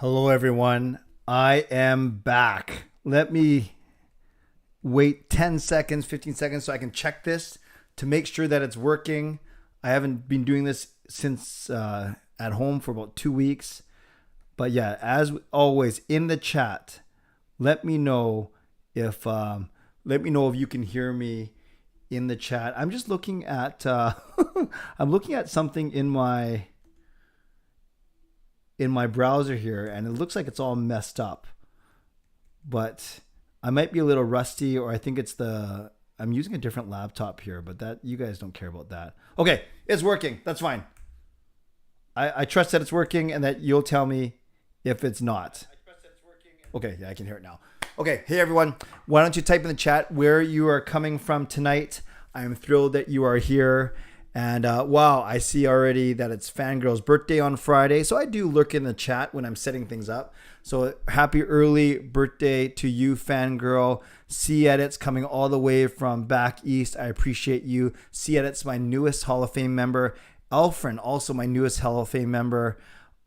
Hello, everyone. I am back. Let me wait 10 seconds, 15 seconds so I can check this to make sure that it's working. I haven't been doing this since at home for about 2 weeks. But yeah, as always in the chat, let me know if you can hear me in the chat. I'm just looking at I'm looking at something in my browser here, and it looks like it's all messed up, but I might be a little rusty, or I think I'm using a different laptop here, but that you guys don't care about that. Okay, it's working. That's fine. I trust that it's working and that you'll tell me if it's not. Okay, yeah, I can hear it now. Okay, hey everyone. Why don't you type in the chat where you are coming from tonight? I am thrilled that you are here. And wow, I see already that it's Fangirl's birthday on Friday. So I do lurk in the chat when I'm setting things up. So happy early birthday to you, Fangirl. C Edits coming all the way from back east. I appreciate you. C Edits, my newest Hall of Fame member. Elfren, also my newest Hall of Fame member.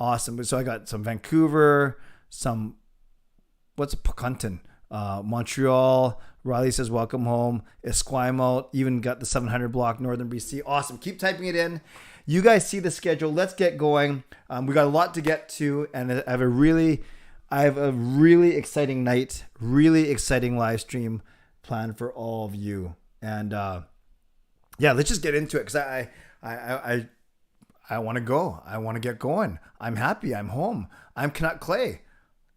Awesome. So I got some Vancouver, some, what's Pucunton? Montreal. Riley says, welcome home. Esquimalt, even got the 700 block, Northern BC. Awesome. Keep typing it in. You guys see the schedule. Let's get going. We got a lot to get to, and I have a really exciting night, really exciting live stream planned for all of you. And yeah, let's just get into it, because I want to go. I want to get going. I'm happy. I'm home. I'm Canuck Clay.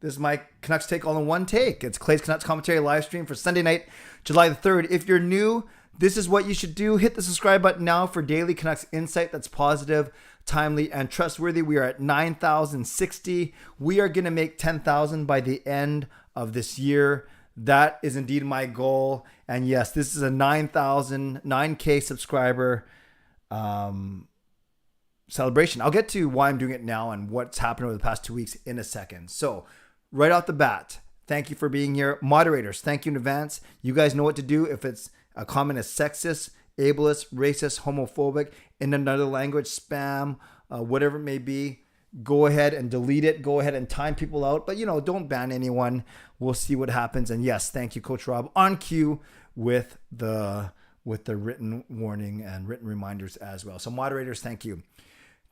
This is my Canucks take all in one take. It's Clay's Canucks commentary live stream for Sunday night, July the 3rd. If you're new, this is what you should do. Hit the subscribe button now for daily Canucks insight that's positive, timely, and trustworthy. We are at 9,060. We are going to make 10,000 by the end of this year. That is indeed my goal. And yes, this is a 9K subscriber celebration. I'll get to why I'm doing it now and what's happened over the past 2 weeks in a second. So right off the bat, thank you for being here. Moderators, thank you in advance. You guys know what to do. If it's a comment is sexist, ableist, racist, homophobic, in another language, spam, whatever it may be, go ahead and delete it. Go ahead and time people out. But, don't ban anyone. We'll see what happens. And yes, thank you, Coach Rob, on cue with the written warning and written reminders as well. So moderators, thank you.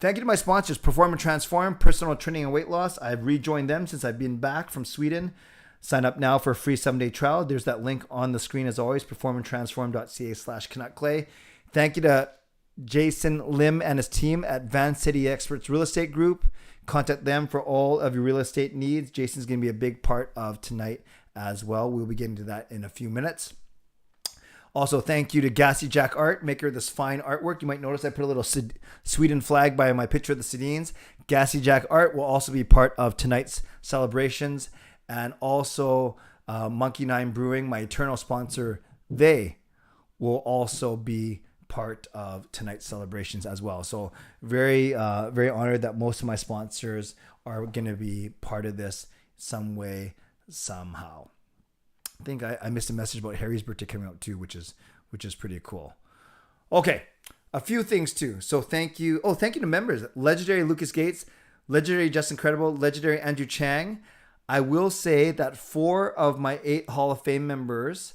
Thank you to my sponsors, Perform and Transform, Personal Training and Weight Loss. I've rejoined them since I've been back from Sweden. Sign up now for a free 7-day trial. There's that link on the screen as always, performandtransform.ca/CanuckClay. Thank you to Jason Lim and his team at Van City Experts Real Estate Group. Contact them for all of your real estate needs. Jason's going to be a big part of tonight as well. We'll be getting to that in a few minutes. Also, thank you to Gassy Jack Art, maker of this fine artwork. You might notice I put a little Sweden flag by my picture of the Sedins. Gassy Jack Art will also be part of tonight's celebrations. And also Monkey Nine Brewing, my eternal sponsor, they will also be part of tonight's celebrations as well. So very, very honored that most of my sponsors are going to be part of this some way, somehow. I think I missed a message about Harry's birthday coming out too, which is pretty cool. Okay, a few things too. So thank you. Oh, thank you to members. Legendary Lucas Gates, legendary Justin Credible, legendary Andrew Chang. I will say that 4 of my 8 Hall of Fame members,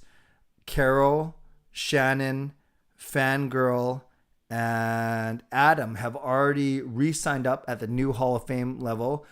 Carol, Shannon, Fangirl, and Adam, have already re-signed up at the new Hall of Fame level.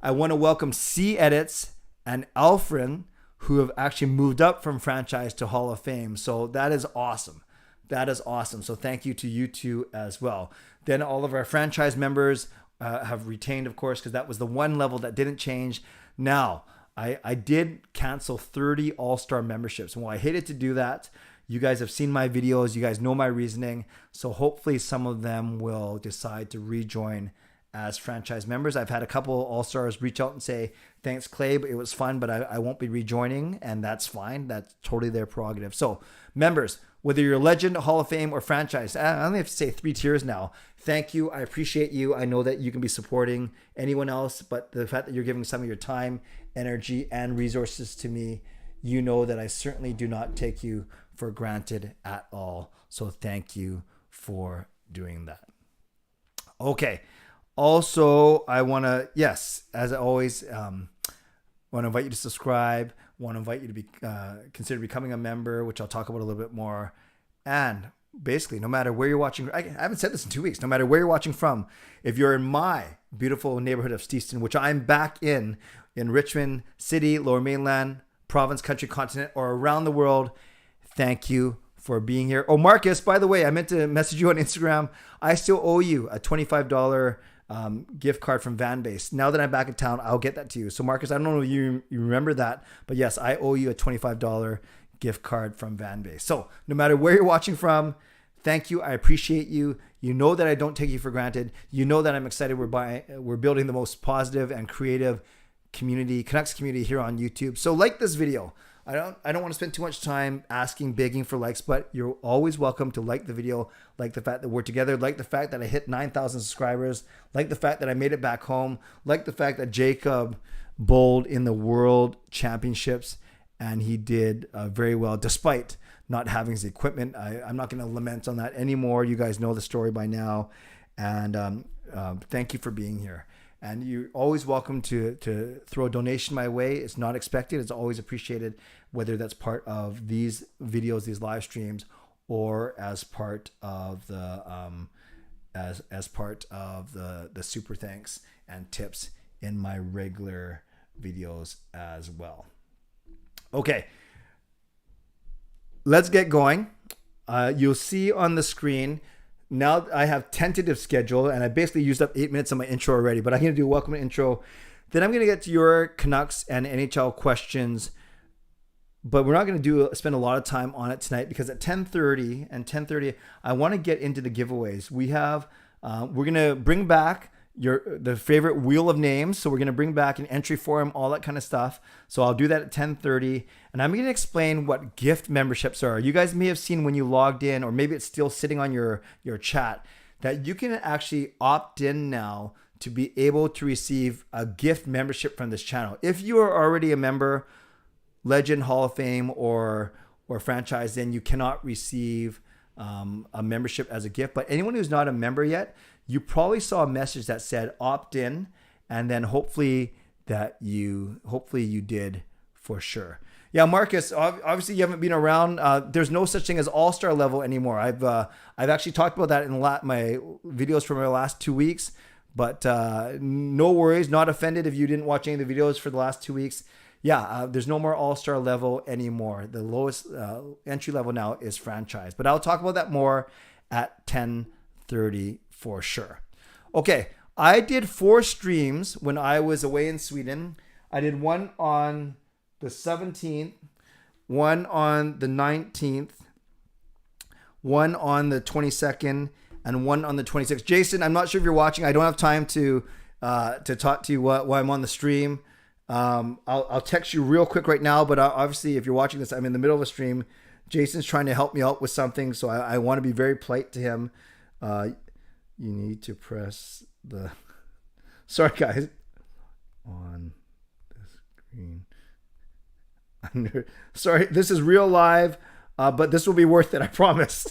I want to welcome C Edits and Elfren, who have actually moved up from franchise to Hall of Fame. So that is awesome. That is awesome. So thank you to you two as well. Then all of our franchise members have retained, of course, because that was the one level that didn't change. Now, I did cancel 30 All-Star memberships. And while I hated to do that, you guys have seen my videos. You guys know my reasoning. So hopefully some of them will decide to rejoin as franchise members. I've had a couple All-Stars reach out and say, thanks, Clay, but it was fun, but I won't be rejoining, and that's fine. That's totally their prerogative. So members, whether you're a legend, Hall of Fame, or franchise, I only have to say 3 tiers now. Thank you. I appreciate you. I know that you can be supporting anyone else, but the fact that you're giving some of your time, energy, and resources to me, you know that I certainly do not take you for granted at all. So thank you for doing that. Okay. Also, I want to, yes, as always, want to invite you to subscribe. Want to invite you to be consider becoming a member, which I'll talk about a little bit more. And basically, no matter where you're watching, I haven't said this in 2 weeks. No matter where you're watching from, if you're in my beautiful neighborhood of Steeston, which I'm back in Richmond City, Lower Mainland, province, country, continent, or around the world, thank you for being here. Oh, Marcus, by the way, I meant to message you on Instagram. I still owe you a $25 gift card from VanBase. Now that I'm back in town, I'll get that to you. So Marcus, I don't know if you remember that, but yes, I owe you a $25 gift card from VanBase. So no matter where you're watching from, thank you. I appreciate you. You know that I don't take you for granted. You know that I'm excited. We're building the most positive and creative community, Canucks community here on YouTube. So like this video. I don't want to spend too much time begging for likes, but you're always welcome to like the video, like the fact that we're together, like the fact that I hit 9,000 subscribers, like the fact that I made it back home, like the fact that Jacob bowled in the World Championships and he did very well despite not having his equipment. I'm not going to lament on that anymore. You guys know the story by now. And thank you for being here. And you're always welcome to throw a donation my way. It's not expected. It's always appreciated, whether that's part of these videos, these live streams, or as part of the as part of the super thanks and tips in my regular videos as well. Okay, let's get going. You'll see on the screen. Now I have tentative schedule, and I basically used up 8 minutes of my intro already, but I'm going to do a welcome intro. Then I'm going to get to your Canucks and NHL questions, but we're not going to spend a lot of time on it tonight because at 10:30, I want to get into the giveaways. We have, we're going to bring back the favorite wheel of names. So we're going to bring back an entry form, all that kind of stuff. So I'll do that at 10:30, and I'm going to explain what gift memberships are. You guys may have seen when you logged in, or maybe it's still sitting on your chat, that you can actually opt in now to be able to receive a gift membership from this channel. If you are already a member, Legend, Hall of Fame, or franchise, then you cannot receive a membership as a gift. But anyone who's not a member yet, you probably saw a message that said opt in, and then hopefully you did for sure. Yeah, Marcus, obviously you haven't been around. There's no such thing as all-star level anymore. I've actually talked about that in my videos from my last 2 weeks, but no worries, not offended if you didn't watch any of the videos for the last 2 weeks. Yeah, there's no more all-star level anymore. The lowest entry level now is franchise, but I'll talk about that more at 10:30 for sure. Okay, I did 4 streams when I was away in Sweden. I did one on the 17th, one on the 19th, one on the 22nd, and one on the 26th. Jason, I'm not sure if you're watching. I don't have time to talk to you while I'm on the stream. I'll text you real quick right now, but obviously if you're watching this, I'm in the middle of a stream. Jason's trying to help me out with something, so I want to be very polite to him. You need to press the... Sorry, guys. On the screen. Sorry, this is real live, but this will be worth it, I promise.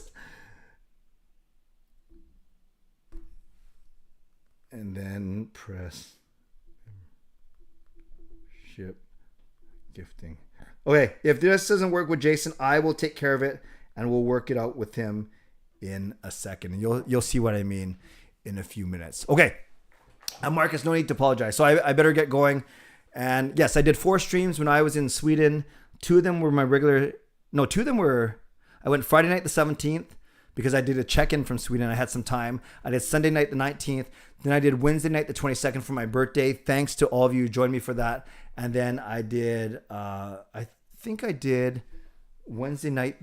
And then press ship gifting. Okay, if this doesn't work with Jason, I will take care of it, and we'll work it out with him in a second. And you'll see what I mean in a few minutes. Okay, Marcus, no need to apologize. So I better get going. And yes, I did 4 streams when I was in Sweden. 2 of them were I went Friday night the 17th because I did a check-in from Sweden. I had some time. I did Sunday night the 19th. Then I did Wednesday night the 22nd for my birthday. Thanks to all of you who joined me for that. And then I did, I think I did Wednesday night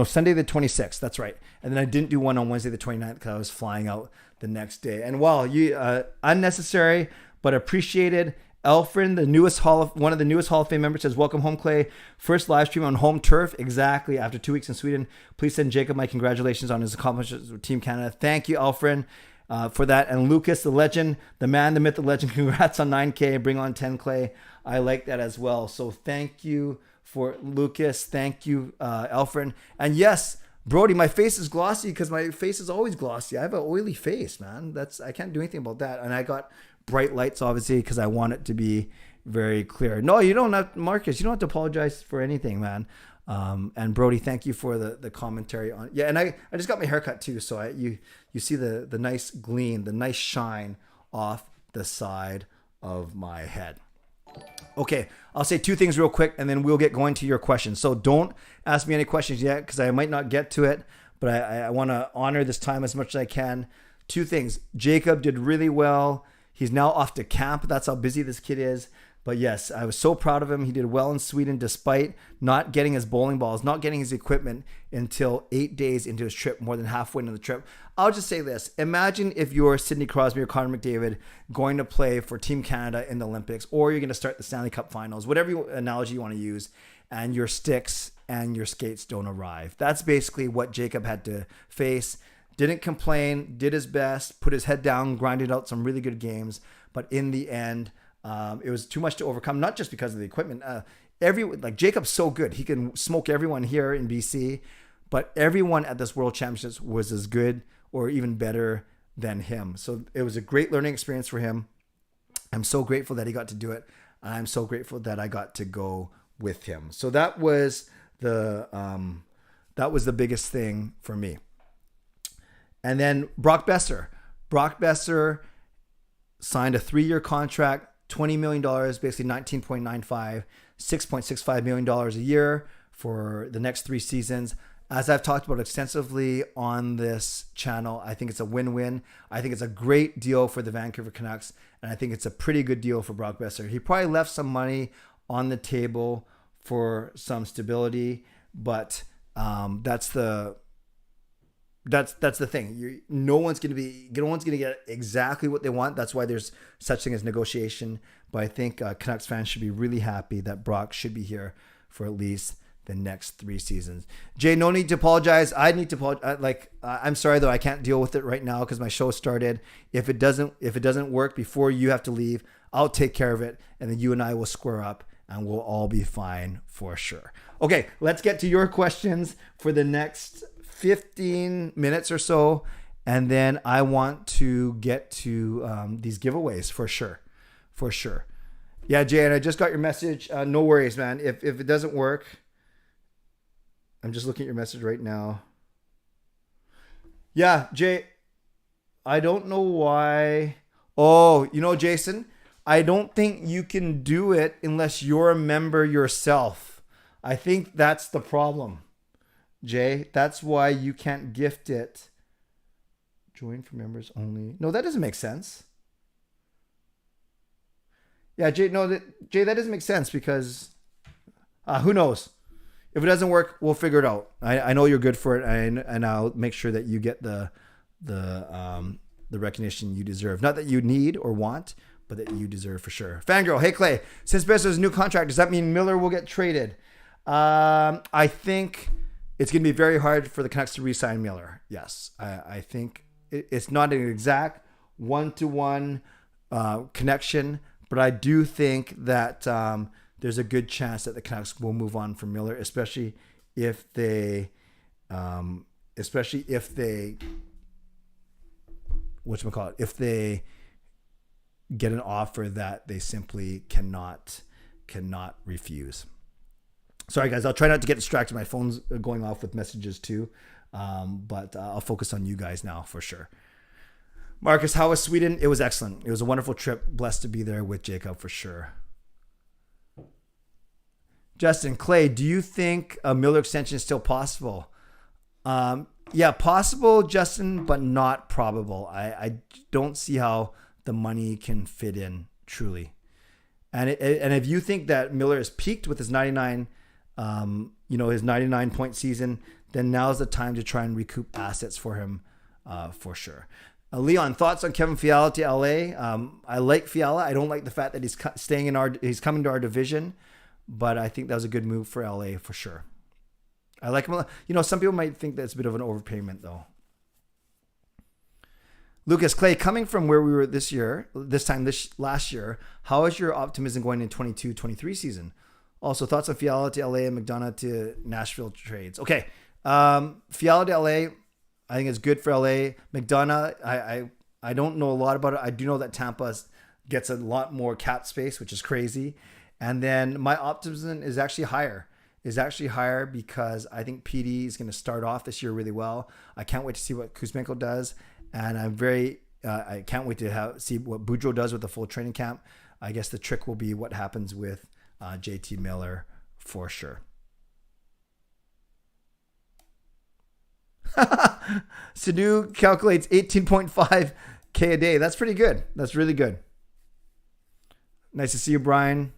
Sunday the 26th. That's right. And then I didn't do one on Wednesday the 29th because I was flying out the next day. And while you unnecessary but appreciated, Elfren, one of the newest Hall of Fame members, says, "Welcome home, Clay. First live stream on home turf, exactly after 2 weeks in Sweden. Please send Jacob my congratulations on his accomplishments with Team Canada." Thank you, Elfren, for that. And Lucas, the legend, the man, the myth, the legend, congrats on 9K. Bring on 10, Clay. I like that as well. So thank you for Lucas. Thank you, Elfren. And yes, Brody, my face is glossy because my face is always glossy. I have an oily face, man. I can't do anything about that. And I got bright lights, obviously, because I want it to be very clear. No, you don't have, Marcus, you don't have to apologize for anything, man. And Brody, thank you for the commentary on. Yeah, and I just got my haircut too, so you see the nice gleam, the nice shine off the side of my head. Okay, I'll say two things real quick, and then we'll get going to your questions. So don't ask me any questions yet, because I might not get to it, but I want to honor this time as much as I can. Two things. Jacob did really well. He's now off to camp. That's how busy this kid is. But yes, I was so proud of him. He did well in Sweden despite not getting his bowling balls, not getting his equipment until 8 days into his trip, more than halfway into the trip. I'll just say this. Imagine if you're Sidney Crosby or Connor McDavid going to play for Team Canada in the Olympics, or you're going to start the Stanley Cup Finals, whatever analogy you want to use, and your sticks and your skates don't arrive. That's basically what Jacob had to face. Didn't complain, did his best, put his head down, grinded out some really good games. But in the end, it was too much to overcome, not just because of the equipment. Jacob's so good. He can smoke everyone here in BC, but everyone at this World Championships was as good or even better than him. So it was a great learning experience for him. I'm so grateful that he got to do it. I'm so grateful that I got to go with him. So that was the biggest thing for me. And then Brock Besser. Brock Besser signed a 3-year contract, $20 million, basically 19.95, $6.65 million a year for the next 3 seasons. As I've talked about extensively on this channel, I think it's a win-win. I think it's a great deal for the Vancouver Canucks, and I think it's a pretty good deal for Brock Besser. He probably left some money on the table for some stability, but that's the thing. No one's going to get exactly what they want. That's why there's such thing as negotiation. But I think Canucks fans should be really happy that Brock should be here for at least the next 3 seasons. Jay, no need to apologize. I need to apologize. I'm sorry though. I can't deal with it right now because my show started. If it doesn't work before you have to leave, I'll take care of it, and then you and I will square up, and we'll all be fine for sure. Okay, let's get to your questions for the next 15 minutes or so, and then I want to get to these giveaways for sure. Yeah, Jay, and I just got your message. No worries, man. If it doesn't work, I'm just looking at your message right now. Yeah, Jay, I don't know why. Oh, Jason, I don't think you can do it unless you're a member yourself. I think that's the problem, Jay. That's why you can't gift it. Join for members only. No, that doesn't make sense. Yeah, Jay, that doesn't make sense because who knows? If it doesn't work, we'll figure it out. I know you're good for it, and I'll make sure that you get the recognition you deserve. Not that you need or want, but that you deserve for sure. Fangirl, hey Clay, since Besser's new contract, does that mean Miller will get traded? I think it's going to be very hard for the Canucks to re-sign Miller. Yes, I think it's not an exact one-to-one connection, but I do think that there's a good chance that the Canucks will move on from Miller, especially if they if they get an offer that they simply cannot refuse. Sorry guys, I'll try not to get distracted. My phone's going off with messages too, but I'll focus on you guys now for sure. Marcus, how was Sweden? It was excellent. It was a wonderful trip. Blessed to be there with Jacob for sure. Justin, Clay, do you think a Miller extension is still possible? Yeah, possible, Justin, but not probable. I don't see how the money can fit in truly. And if you think that Miller has peaked with his 99 point season, then now's the time to try and recoup assets for him for sure. Leon, thoughts on Kevin Fiala to LA? I like Fiala. I don't like the fact that he's coming to our division, but I think that was a good move for LA for sure. I like him. Some people might think that's a bit of an overpayment though. Lucas, Clay, coming from where we were this last year, how is your optimism going in 22-23 season? Also, thoughts on Fiala to LA and McDonough to Nashville trades. Okay, Fiala de LA, I think it's good for LA. McDonough, I don't know a lot about it. I do know that Tampa gets a lot more cap space, which is crazy. And then my optimism is actually higher. Because I think PD is going to start off this year really well. I can't wait to see what Kuzmenko does. And I can't wait to see what Boudreau does with the full training camp. I guess the trick will be what happens with JT Miller for sure. Sadu calculates 18.5K a day. That's pretty good. That's really good. Nice to see you, Brian.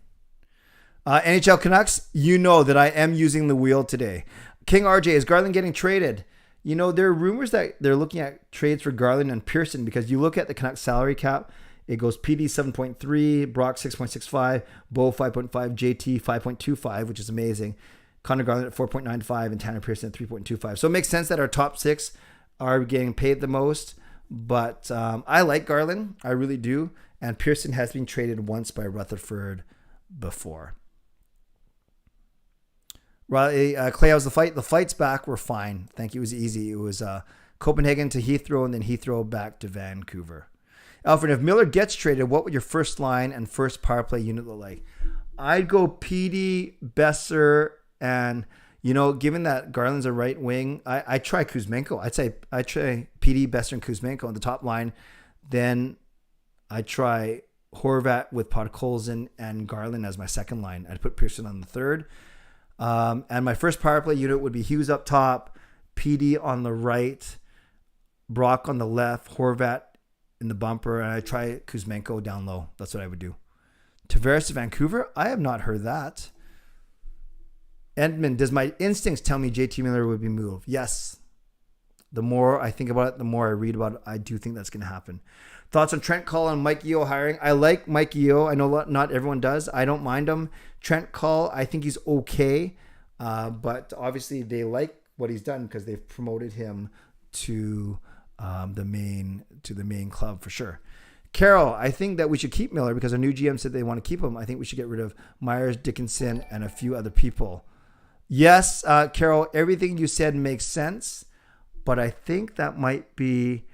NHL Canucks, you know that I am using the wheel today. King RJ, is Garland getting traded? You know, there are rumors that they're looking at trades for Garland and Pearson because you look at the Canucks salary cap, it goes PD 7.3, Brock 6.65, Bo 5.5, JT 5.25, which is amazing. Connor Garland at 4.95 and Tanner Pearson at 3.25. So it makes sense that our top six are getting paid the most, but I like Garland. I really do. And Pearson has been traded once by Rutherford before. Riley, Clay, how's the fight? The fights back were fine. Thank you. It was easy. It was Copenhagen to Heathrow and then Heathrow back to Vancouver. Alfred, if Miller gets traded, what would your first line and first power play unit look like? I'd go PD, Besser, and, you know, given that Garland's a right wing, I try Kuzmenko. I'd say I try PD, Besser, and Kuzmenko on the top line. Then I try Horvat with Podkolzin and Garland as my second line. I'd put Pearson on the third. And my first power play unit would be Hughes up top, PD on the right, Brock on the left, Horvat in the bumper, and I try Kuzmenko down low. That's what I would do. Tavares to Vancouver? I have not heard that. Edmond, does my instincts tell me JT Miller would be moved? Yes. The more I think about it, the more I read about it, I do think that's going to happen. Thoughts on Trent Cull and Mike Yeo hiring? I like Mike Yeo. I know not everyone does. I don't mind him. Trent Cull, I think he's okay. But obviously they like what he's done because they've promoted him to the main club for sure. Carol, I think that we should keep Miller because our new GM said they want to keep him. I think we should get rid of Myers, Dickinson, and a few other people. Yes, Carol, everything you said makes sense, but I think that might be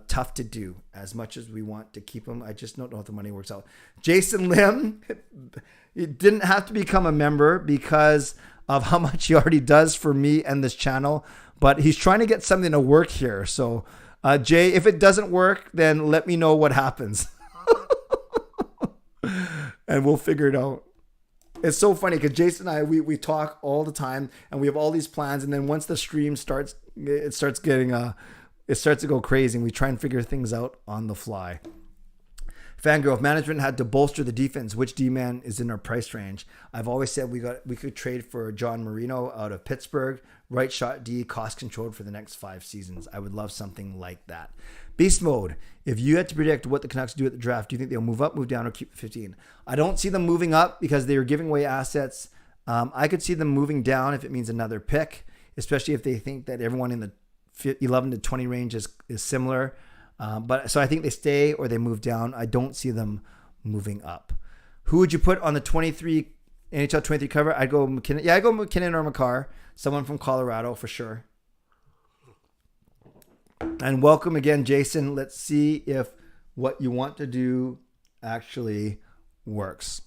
tough to do as much as we want to keep him. I just don't know if the money works out. Jason Lim, it didn't have to become a member because of how much he already does for me and this channel, but he's trying to get something to work here. So, Jay, if it doesn't work, then let me know what happens and we'll figure it out. It's so funny because Jason and I, we talk all the time and we have all these plans. And then once the stream starts, it starts to go crazy and we try and figure things out on the fly. Fangirl, if management had to bolster the defense, which D-man is in our price range? I've always said we could trade for John Marino out of Pittsburgh, right shot D, cost controlled for the next 5 seasons. I would love something like that. Beast mode, if you had to predict what the Canucks do at the draft, do you think they'll move up, move down, or keep 15? I don't see them moving up because they are giving away assets. I could see them moving down if it means another pick, especially if they think that everyone in the 11 to 20 range is similar. But so I think they stay or they move down. I don't see them moving up. Who would you put on the NHL 23 cover? I'd go McKinnon. Yeah, I'd go McKinnon or McCarr. Someone from Colorado for sure. And welcome again, Jason. Let's see if what you want to do actually works.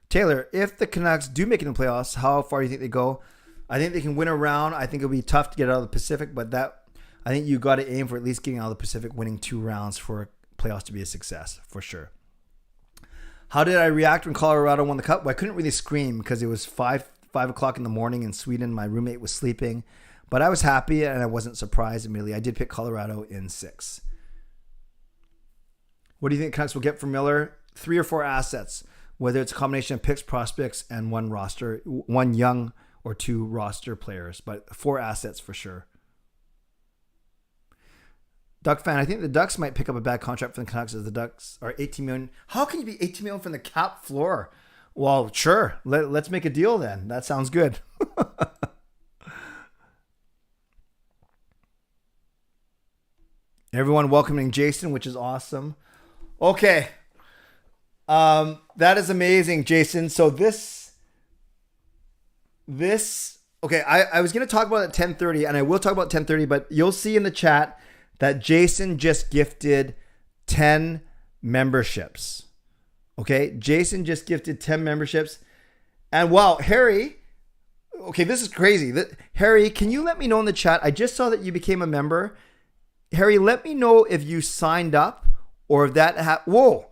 Taylor, if the Canucks do make it in the playoffs, how far do you think they go? I think they can win a round. I think it'll be tough to get out of the Pacific, but I think you got to aim for at least getting out of the Pacific, winning 2 rounds for playoffs to be a success for sure. How did I react when Colorado won the cup? Well, I couldn't really scream because it was 5 o'clock in the morning in Sweden. My roommate was sleeping, but I was happy and I wasn't surprised immediately. I did pick Colorado in 6. What do you think Canucks will get from Miller? 3 or 4 assets, whether it's a combination of picks, prospects, and one young or 2 roster players, but 4 assets for sure. Duck fan, I think the Ducks might pick up a bad contract from the Canucks as the Ducks are 18 million. How can you be 18 million from the cap floor? Well, sure. Let's make a deal then. That sounds good. Everyone welcoming Jason, which is awesome. Okay. That is amazing, Jason. So this Okay, I was going to talk about it at 10:30, and I will talk about 10:30, but you'll see in the chat that Jason just gifted 10 memberships. Okay, Jason just gifted 10 memberships. And wow, Harry, okay, this is crazy. Harry, can you let me know in the chat? I just saw that you became a member. Harry, let me know if you signed up or if that whoa,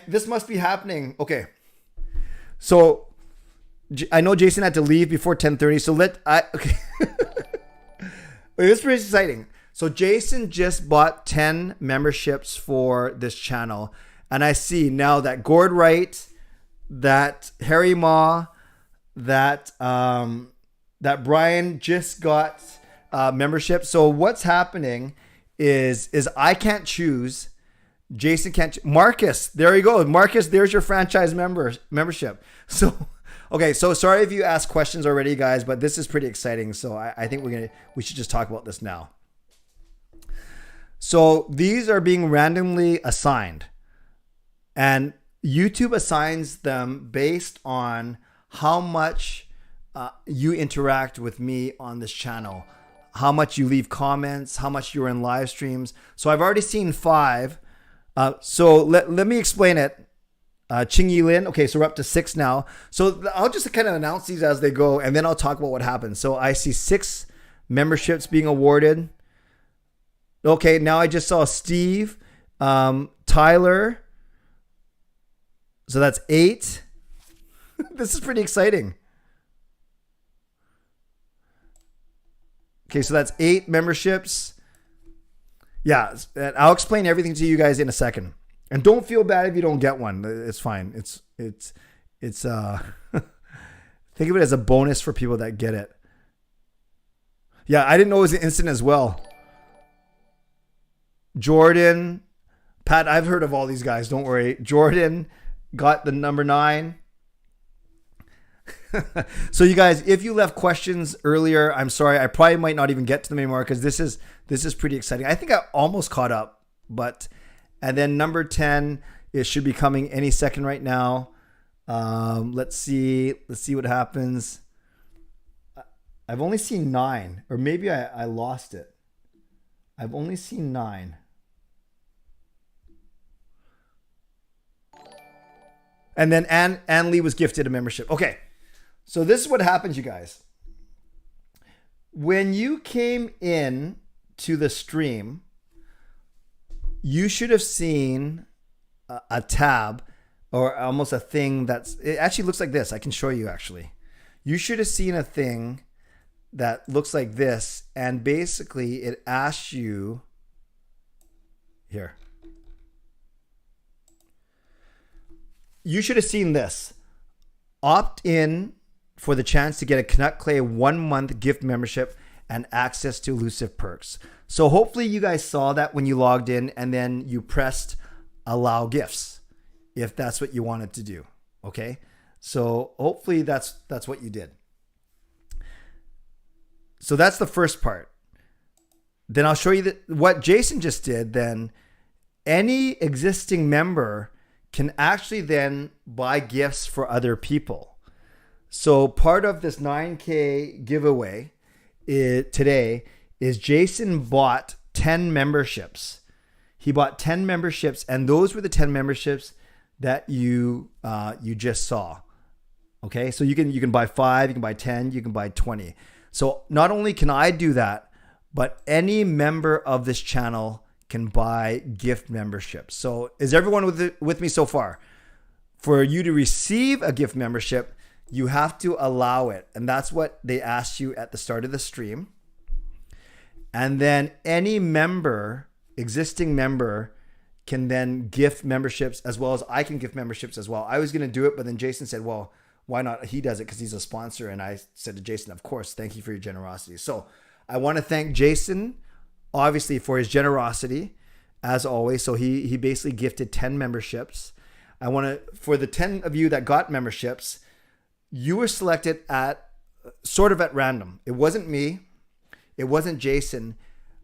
this must be happening. Okay. So I know Jason had to leave before 10:30, so okay. This is pretty exciting. So Jason just bought 10 memberships for this channel, and I see now that Gord Wright, that Harry Ma, that Brian just got membership. So what's happening is I can't choose. Jason can't. Marcus, there you go. Marcus, there's your franchise membership. So. Okay, so sorry if you asked questions already, guys, but this is pretty exciting. So I think we should just talk about this now. So these are being randomly assigned, and YouTube assigns them based on how much you interact with me on this channel, how much you leave comments, how much you're in live streams. So I've already seen 5. So let me explain it. Ching Yi Lin. Okay, so we're up to 6 now. So I'll just kind of announce these as they go, and then I'll talk about what happened. So I see 6 memberships being awarded. Okay, now I just saw Steve, Tyler. So that's 8. This is pretty exciting. Okay, so that's 8 memberships. Yeah, I'll explain everything to you guys in a second. And don't feel bad if you don't get one. It's fine. It's think of it as a bonus for people that get it. Yeah, I didn't know it was an instant as well. Jordan, Pat, I've heard of all these guys. Don't worry. Jordan got the number 9. So you guys, if you left questions earlier, I'm sorry. I probably might not even get to them anymore because this is pretty exciting. I think I almost caught up, but. And then number 10, it should be coming any second right now. Let's see what happens. I've only seen 9, or maybe I lost it. I've only seen 9. And then Ann Lee was gifted a membership. Okay, so this is what happens, you guys. When you came in to the stream, you should have seen a tab or almost a thing it actually looks like this. I can show you actually. You should have seen a thing that looks like this, and basically it asks you here. You should have seen this. Opt in for the chance to get a Canuck Clay 1-month gift membership and access to elusive perks. So hopefully you guys saw that when you logged in, and then you pressed allow gifts if that's what you wanted to do. Okay. So hopefully that's what you did. So that's the first part. Then I'll show you what Jason just did. Then any existing member can actually then buy gifts for other people. So part of this 9K giveaway today is Jason bought 10 memberships. He bought 10 memberships, and those were the 10 memberships that you just saw. Okay, so you can buy 5, you can buy 10, you can buy 20. So not only can I do that, but any member of this channel can buy gift memberships. So is everyone with me so far? For you to receive a gift membership, you have to allow it, and that's what they asked you at the start of the stream. And then any member, existing member, can then gift memberships, as well as I can gift memberships as well. I was going to do it, but then Jason said, well, why not? He does it because he's a sponsor. And I said to Jason, of course, thank you for your generosity. So I want to thank Jason, obviously, for his generosity, as always. So he basically gifted 10 memberships. I want to, for the 10 of you that got memberships, you were selected at sort of at random. It wasn't me. It wasn't Jason.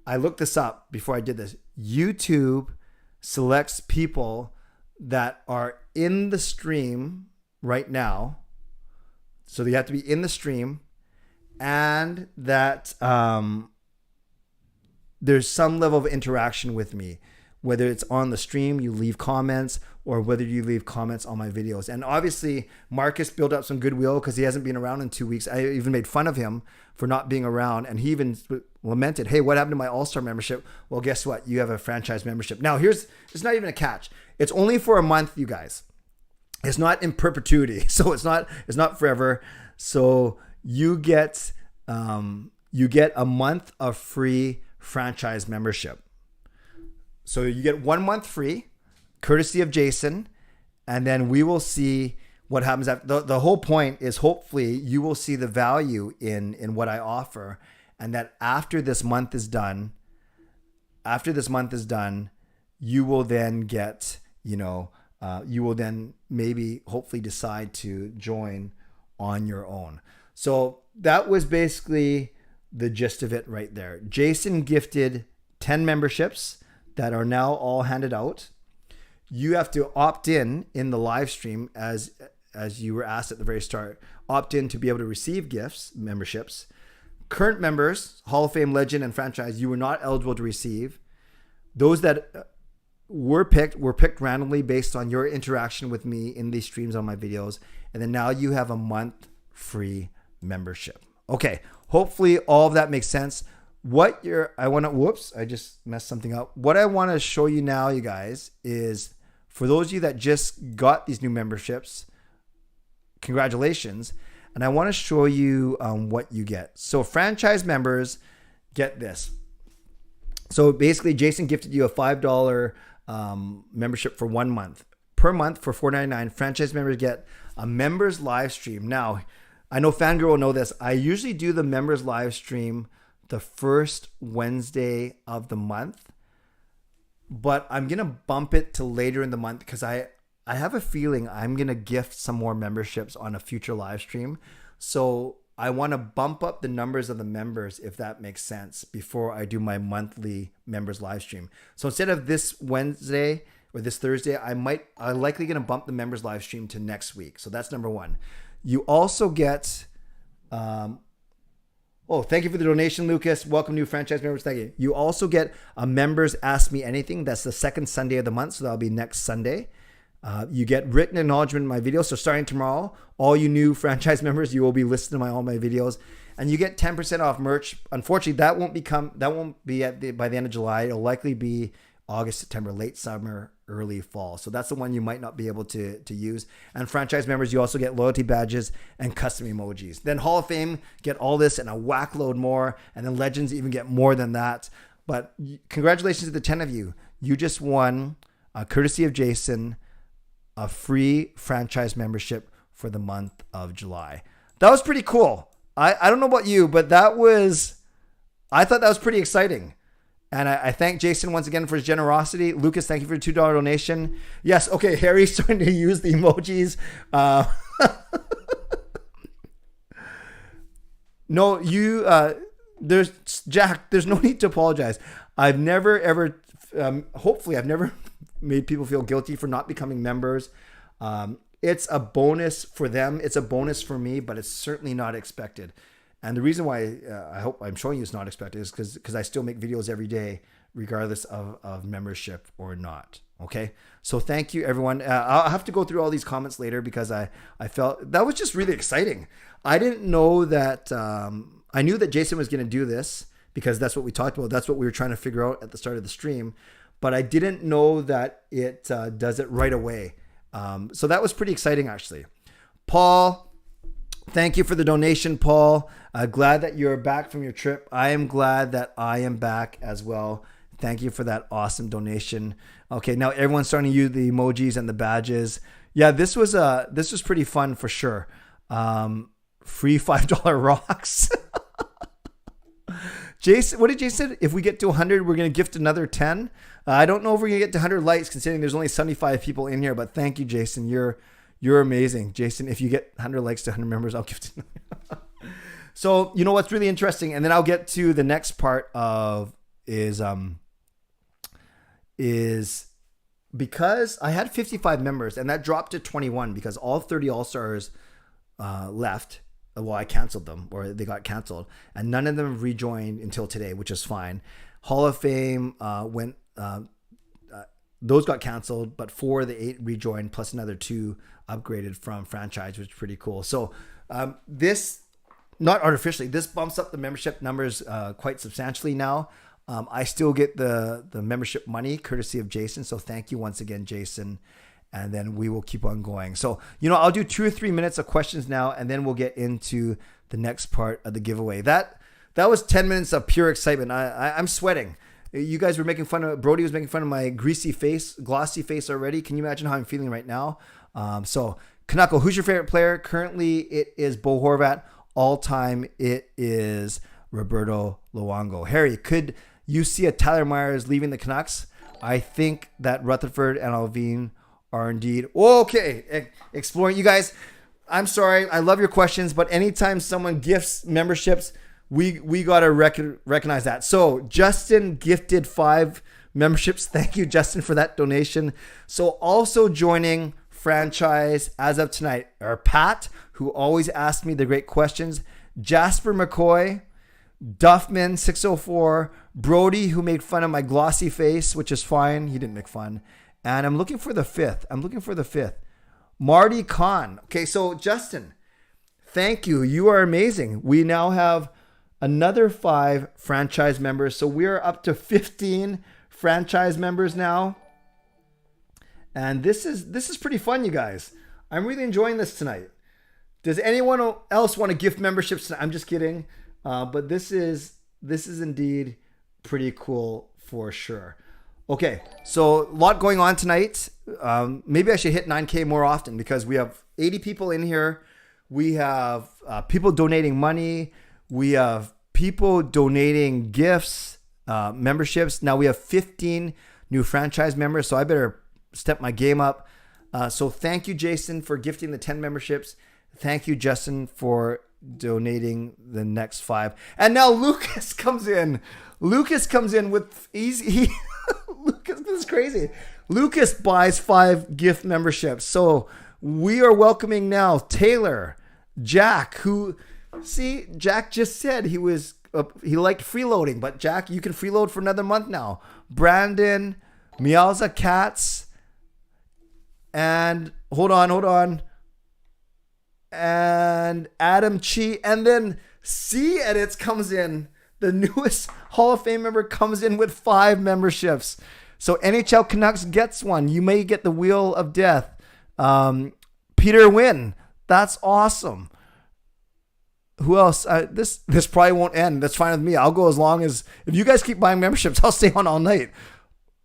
I looked this up before I did this. YouTube selects people that are in the stream right now. So you have to be in the stream, and that there's some level of interaction with me, whether it's on the stream, you leave comments, or whether you leave comments on my videos. And obviously, Marcus built up some goodwill because he hasn't been around in 2 weeks. I even made fun of him for not being around, and he even lamented, hey, what happened to my All-Star membership? Well, guess what? You have a franchise membership. Now, it's not even a catch. It's only for a month, you guys. It's not in perpetuity, so it's not forever. So you get a month of free franchise membership. So you get 1 month free, courtesy of Jason, and then we will see what happens after. The whole point is hopefully you will see the value in what I offer, and that after this month is done, you will then get, you will then maybe hopefully decide to join on your own. So that was basically the gist of it right there. Jason gifted 10 memberships that are now all handed out. You have to opt in the live stream as you were asked at the very start. Opt in to be able to receive memberships. Current members, Hall of Fame, Legend, and Franchise, you were not eligible to receive. Those that were picked randomly based on your interaction with me in these streams on my videos. And then now you have a month free membership. Okay, hopefully all of that makes sense. I just messed something up. What I want to show you now, you guys, is for those of you that just got these new memberships, congratulations. And I want to show you what you get. So franchise members get this. So basically, Jason gifted you a $5 membership for 1 month. Per month for $4.99, franchise members get a members live stream. Now, I know Fangirl will know this. I usually do the members live stream the first Wednesday of the month, but I'm going to bump it to later in the month because I have a feeling I'm going to gift some more memberships on a future live stream. So I want to bump up the numbers of the members, if that makes sense, before I do my monthly members live stream. So instead of this Wednesday or this Thursday, I'm likely going to bump the members live stream to next week. So that's number one. You also get, thank you for the donation, Lucas. Welcome new franchise members. Thank you. You also get a members Ask Me Anything. That's the second Sunday of the month. So that'll be next Sunday. You get written acknowledgement in my videos. So starting tomorrow, all you new franchise members, you will be listed in all my videos, and you get 10% off merch. Unfortunately, that won't be by the end of July. It'll likely be August, September, late summer, early fall. So that's the one you might not be able to use. And franchise members, you also get loyalty badges and custom emojis. Then Hall of Fame get all this and a whack load more. And then Legends even get more than that. But congratulations to the 10 of you. You just won, courtesy of Jason, a free franchise membership for the month of July. That was pretty cool. I don't know about you, but I thought that was pretty exciting. And I thank Jason once again for his generosity. Lucas, thank you for your $2 donation. Yes, okay, Harry's starting to use the emojis. There's no need to apologize. I've never ever, hopefully I've never made people feel guilty for not becoming members. It's a bonus for them. It's a bonus for me, but it's certainly not expected. And the reason why I hope I'm showing you it's not expected is because I still make videos every day, regardless of membership or not. Okay. So thank you, everyone. I'll have to go through all these comments later because I felt that was just really exciting. I didn't know that. I knew that Jason was going to do this because that's what we talked about. That's what we were trying to figure out at the start of the stream. But I didn't know that it does it right away. So that was pretty exciting, actually. Paul, thank you for the donation, Paul. Glad that you're back from your trip. I am glad that I am back as well. Thank you for that awesome donation. Okay, now everyone's starting to use the emojis and the badges. Yeah, this was pretty fun for sure. Free $5 rocks. Jason, what did Jason say? If we get to 100, we're going to gift another 10. I don't know if we're going to get to 100 likes considering there's only 75 people in here, but thank you, Jason. You're amazing. Jason, if you get 100 likes to 100 members, I'll gift it. So, you know what's really interesting, and then I'll get to the next part of is because I had 55 members and that dropped to 21 because all 30 All-Stars left. Well, I canceled them, or they got canceled, and none of them have rejoined until today, which is fine. Hall of Fame went. Those got canceled, but 4 of the 8 rejoined, plus another 2 upgraded from franchise, which is pretty cool. So this, not artificially, this bumps up the membership numbers quite substantially now. I still get the membership money courtesy of Jason. So thank you once again, Jason. And then we will keep on going. So, I'll do 2 or 3 minutes of questions now, and then we'll get into the next part of the giveaway. That was 10 minutes of pure excitement. I'm sweating. You guys were making fun of, Brody was making fun of my glossy face already. Can you imagine how I'm feeling right now? So Canuck, who's your favorite player? Currently it is Bo Horvat. All time it is Roberto Luongo. Harry, could you see a Tyler Myers leaving the Canucks? I think that Rutherford and Alvin are indeed okay. Exploring, you guys. I'm sorry. I love your questions, but anytime someone gifts memberships, we gotta recognize that. So Justin gifted 5 memberships. Thank you, Justin, for that donation. So also joining franchise as of tonight are Pat, who always asks me the great questions, Jasper McCoy, Duffman 604, Brody, who made fun of my glossy face, which is fine. He didn't make fun. And I'm looking for the 5th. Marty Khan. Okay, so Justin, thank you. You are amazing. We now have another 5 franchise members. So we're up to 15 franchise members now. And this is pretty fun, you guys. I'm really enjoying this tonight. Does anyone else want to gift memberships tonight? I'm just kidding. But this is indeed pretty cool for sure. Okay, so a lot going on tonight. Maybe I should hit 9K more often because we have 80 people in here. We have people donating money. We have people donating gifts, memberships. Now we have 15 new franchise members, so I better step my game up. So thank you, Jason, for gifting the 10 memberships. Thank you, Justin, for donating the next 5. And now Lucas comes in. Lucas Lucas, this is crazy. Lucas buys 5 gift memberships. So we are welcoming now Taylor, Jack, who, see, Jack just said he liked freeloading, but Jack, you can freeload for another month now. Brandon, Mialza Katz, and hold on. And Adam Chi, and then C Edits comes in. The newest Hall of Fame member comes in with 5 memberships. So NHL Canucks gets one. You may get the Wheel of Death. Peter Wynn. That's awesome. Who else? This probably won't end. That's fine with me. I'll go as long as, if you guys keep buying memberships, I'll stay on all night.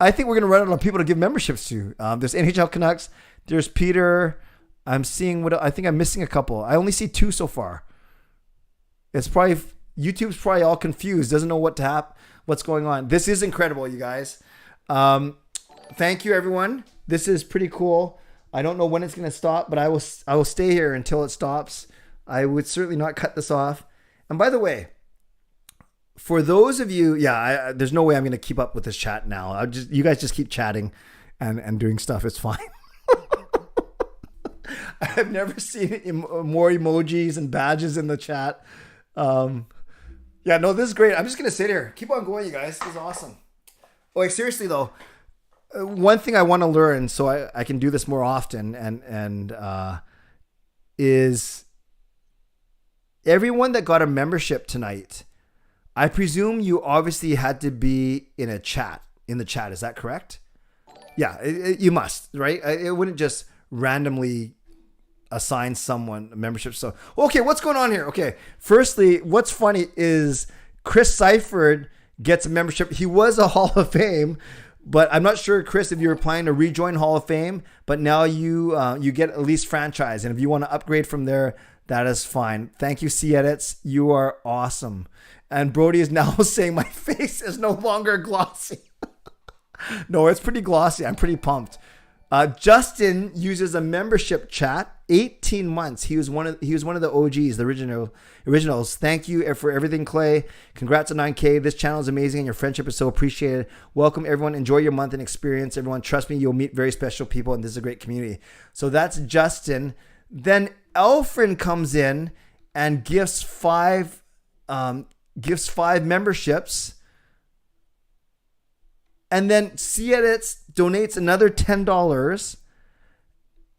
I think we're going to run out of people to give memberships to. There's NHL Canucks. There's Peter. I'm seeing I think I'm missing a couple. I only see 2 so far. It's probably, YouTube's probably all confused. Doesn't know what's going on. This is incredible, you guys. Thank you, everyone. This is pretty cool. I don't know when it's going to stop, but I will stay here until it stops. I would certainly not cut this off. And by the way, for those of you, there's no way I'm going to keep up with this chat now. You guys just keep chatting and doing stuff. It's fine. I've never seen more emojis and badges in the chat. This is great. I'm just going to sit here. Keep on going, you guys. This is awesome. Like, seriously, though, one thing I want to learn so I can do this more often and is everyone that got a membership tonight, I presume you obviously had to be in the chat. Is that correct? Yeah, you must, right? It wouldn't just randomly assign someone a membership. So, okay, what's going on here? Okay, firstly, what's funny is Chris Seifert gets a membership. He was a Hall of Fame, but I'm not sure, Chris, if you were planning to rejoin Hall of Fame, but now you get at least franchise. And if you want to upgrade from there, that is fine. Thank you, C Edits. You are awesome. And Brody is now saying my face is no longer glossy. No, it's pretty glossy. I'm pretty pumped. Justin uses a membership chat. 18 months. He was one of the OGs, the originals. Thank you for everything, Clay. Congrats on 9K. This channel is amazing and your friendship is so appreciated. Welcome, everyone. Enjoy your month and experience. Everyone, trust me, you'll meet very special people and this is a great community. So that's Justin. Then Elfren comes in and gifts five memberships. And then C-Edits donates another $10.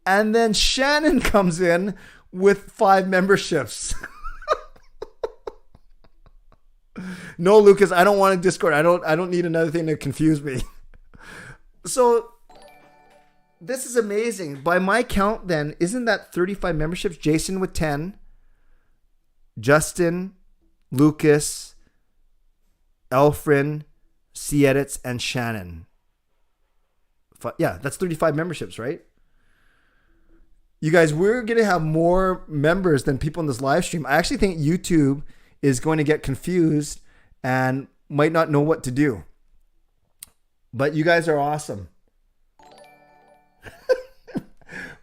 And then Shannon comes in with 5 memberships. No, Lucas, I don't want a Discord. I don't need another thing to confuse me. So this is amazing. By my count then, isn't that 35 memberships? Jason with 10, Justin, Lucas, Elfren, C-Edits, and Shannon. Yeah, that's 35 memberships, right? You guys, we're going to have more members than people in this live stream. I actually think YouTube is going to get confused and might not know what to do. But you guys are awesome.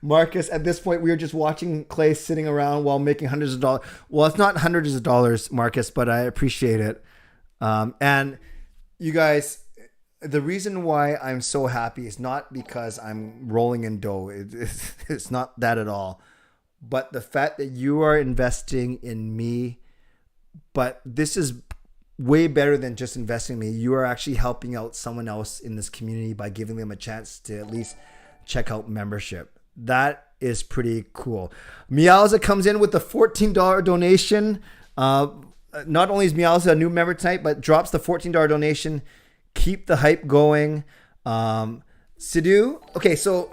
Marcus, at this point, we are just watching Clay sitting around while making hundreds of dollars. Well, it's not hundreds of dollars, Marcus, but I appreciate it. And you guys, the reason why I'm so happy is not because I'm rolling in dough. It's not that at all. But the fact that you are investing in me, but this is way better than just investing in me. You are actually helping out someone else in this community by giving them a chance to at least check out membership. That is pretty cool. Meowza comes in with the $14 donation. Not only is Meowza a new member tonight, but drops the $14 donation. Keep the hype going. Sidhu. Okay, so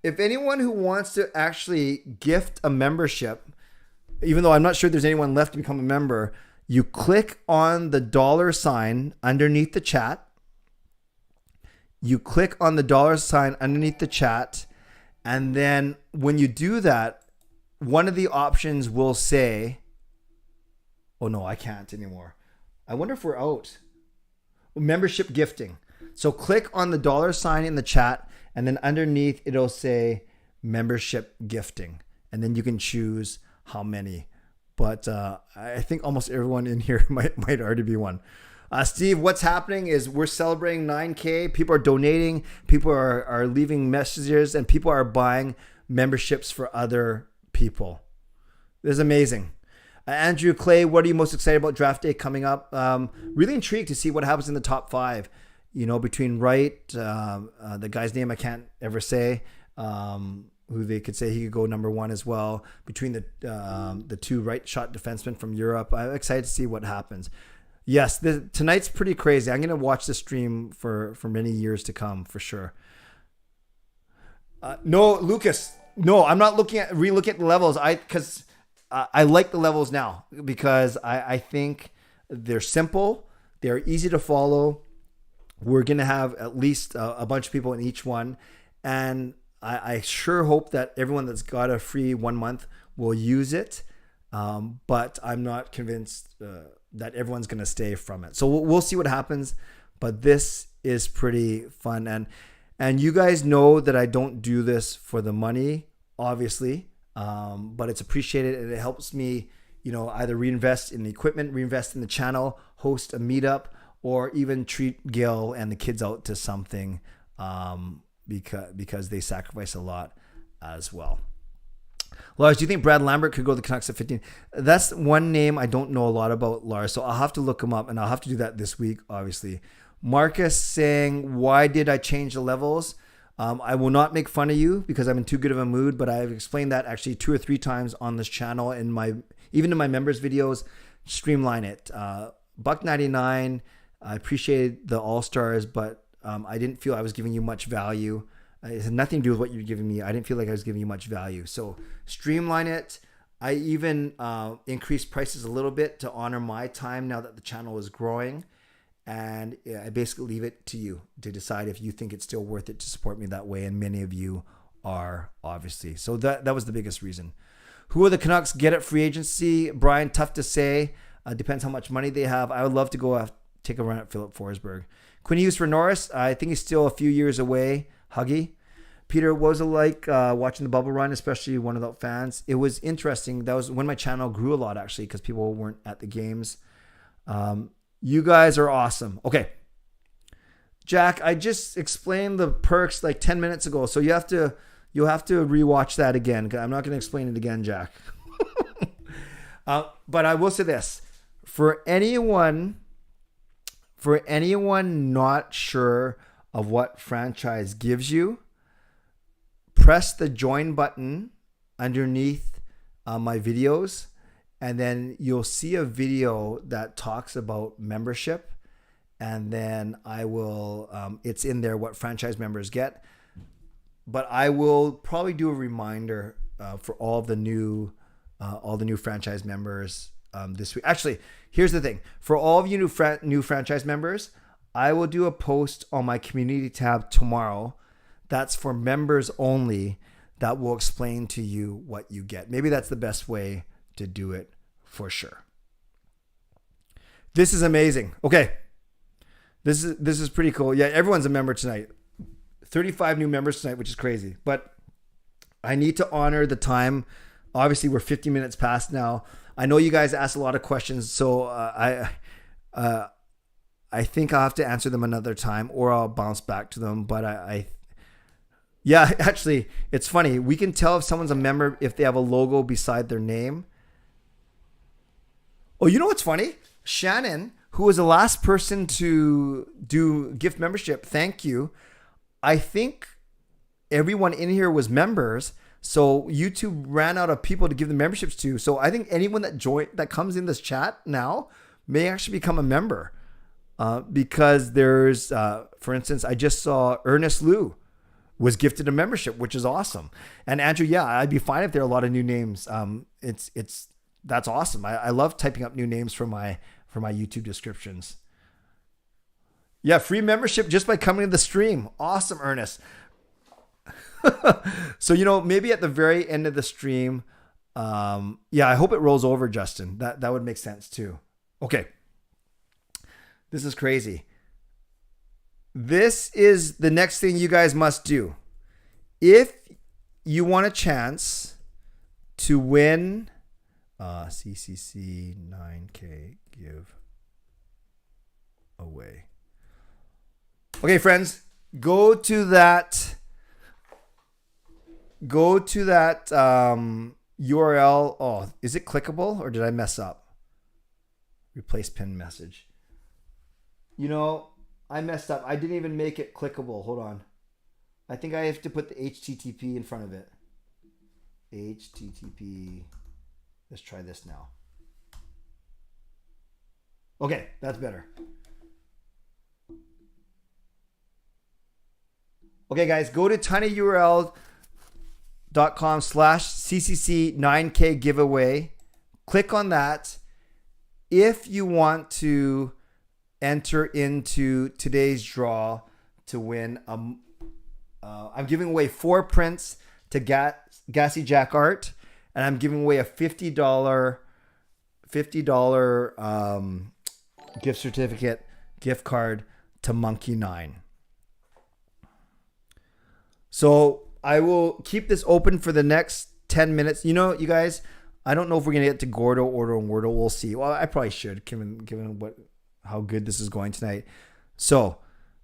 if anyone who wants to actually gift a membership, even though I'm not sure there's anyone left to become a member, you click on the $sign underneath the chat. You click on the $sign underneath the chat. And then when you do that, one of the options will say, oh no, I can't anymore. I wonder if we're out. Membership gifting. So click on the $sign in the chat, and then underneath it'll say membership gifting, and then you can choose how many. But I think almost everyone in here might already be one. Steve, what's happening is we're celebrating 9K. People are donating. People are leaving messages, and people are buying memberships for other people. This is amazing. Andrew Clay, what are you most excited about draft day coming up? Really intrigued to see what happens in the top 5. You know, between Wright, the guy's name I can't ever say, who they could say he could go number 1 as well. Between the 2 right shot defensemen from Europe, I'm excited to see what happens. Yes, tonight's pretty crazy. I'm going to watch the stream for many years to come for sure. No, Lucas, no, I'm not re-looking at the levels. Because I like the levels now because I think they're simple. They're easy to follow. We're going to have at least a bunch of people in each one. And I sure hope that everyone that's got a free 1 month will use it. But I'm not convinced that everyone's going to stay from it. So we'll see what happens. But this is pretty fun. And you guys know that I don't do this for the money, obviously. But it's appreciated, and it helps me, you know, either reinvest in the equipment, reinvest in the channel, host a meetup, or even treat Gil and the kids out to something because they sacrifice a lot as well. Lars, do you think Brad Lambert could go to the Canucks at 15? That's one name I don't know a lot about, Lars, so I'll have to look him up, and I'll have to do that this week, obviously. Marcus saying, why did I change the levels? I will not make fun of you because I'm in too good of a mood, but I've explained that actually 2 or 3 times on this channel, even in my members videos. Streamline it. $1.99. I appreciated the All-Stars, but I didn't feel I was giving you much value. It had nothing to do with what you're giving me. I didn't feel like I was giving you much value. So streamline it. I even increased prices a little bit to honor my time now that the channel is growing. And I basically leave it to you to decide if you think it's still worth it to support me that way. And many of you are, obviously. So that was the biggest reason. Who are the Canucks? Get it free agency. Brian, tough to say. Depends how much money they have. I would love to go take a run at Philip Forsberg. Quinn Hughes for Norris. I think he's still a few years away. Huggy. Peter, what was it like watching the bubble run, especially one without fans? It was interesting. That was when my channel grew a lot, actually, because people weren't at the games. You guys are awesome. Okay. Jack, I just explained the perks like 10 minutes ago. So you have to you'll have to rewatch that again, because I'm not going to explain it again, Jack. But I will say this. For anyone not sure of what franchise gives you, press the join button underneath my videos, and then you'll see a video that talks about membership, and then I will it's in there what franchise members get, but I will probably do a reminder for all the new franchise members this week. Actually, here's the thing. For all of you new franchise members, I will do a post on my community tab tomorrow that's for members only, that will explain to you what you get. Maybe that's the best way to do it for sure. This is amazing. Okay. This is pretty cool. Yeah, everyone's a member tonight. 35 new members tonight, which is crazy. But I need to honor the time. Obviously, we're 50 minutes past now. I know you guys asked a lot of questions, so I think I'll have to answer them another time, or I'll bounce back to them. But yeah, actually, it's funny. We can tell if someone's a member if they have a logo beside their name. Oh, you know what's funny? Shannon, who was the last person to do gift membership, thank you. I think everyone in here was members, so YouTube ran out of people to give the memberships to. So I think anyone that comes in this chat now may actually become a member, because there's, for instance, I just saw Ernest Liu was gifted a membership, which is awesome. And Andrew, yeah, I'd be fine if there are a lot of new names. That's awesome. I love typing up new names for my YouTube descriptions. Yeah, free membership just by coming to the stream. Awesome, Ernest. So, maybe at the very end of the stream, yeah, I hope it rolls over, Justin. That would make sense too. Okay. This is crazy. This is the next thing you guys must do. If you want a chance to win CCC 9K give away. Okay, friends, go to that URL. Oh, is it clickable or did I mess up? Replace pinned message. I messed up. I didn't even make it clickable. Hold on. I think I have to put the HTTP in front of it. HTTP. Let's try this now. Okay, that's better. Okay, guys, go to tinyurl.com/CCC9K giveaway. Click on that. If you want to enter into today's draw to win, I'm giving away 4 prints to Gassy Jack Art, and I'm giving away a $50 gift certificate, gift card to Monkey 9. So I will keep this open for the next 10 minutes. You guys, I don't know if we're going to get to Gordo, Order, and Wordle. We'll see. Well, I probably should, given how good this is going tonight. So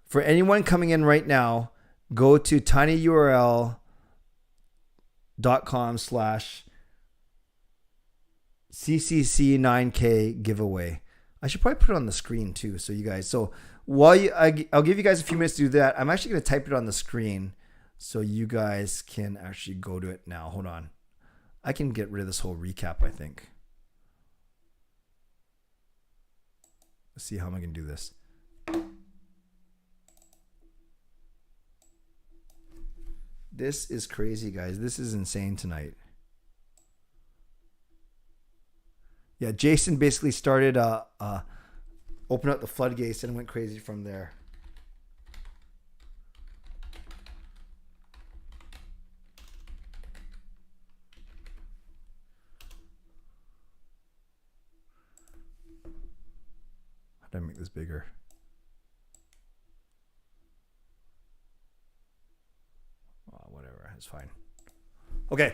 for anyone coming in right now, go to tinyurl.com/CCC9K giveaway. I should probably put it on the screen too, so you guys. So while I'll give you guys a few minutes to do that. I'm actually going to type it on the screen so you guys can actually go to it now. Hold on. I can get rid of this whole recap, I think. Let's see how am I going to do this. This is crazy, guys. This is insane tonight. Yeah, Jason basically started open up the floodgates and went crazy from there. How do I make this bigger? Whatever, it's fine. Okay.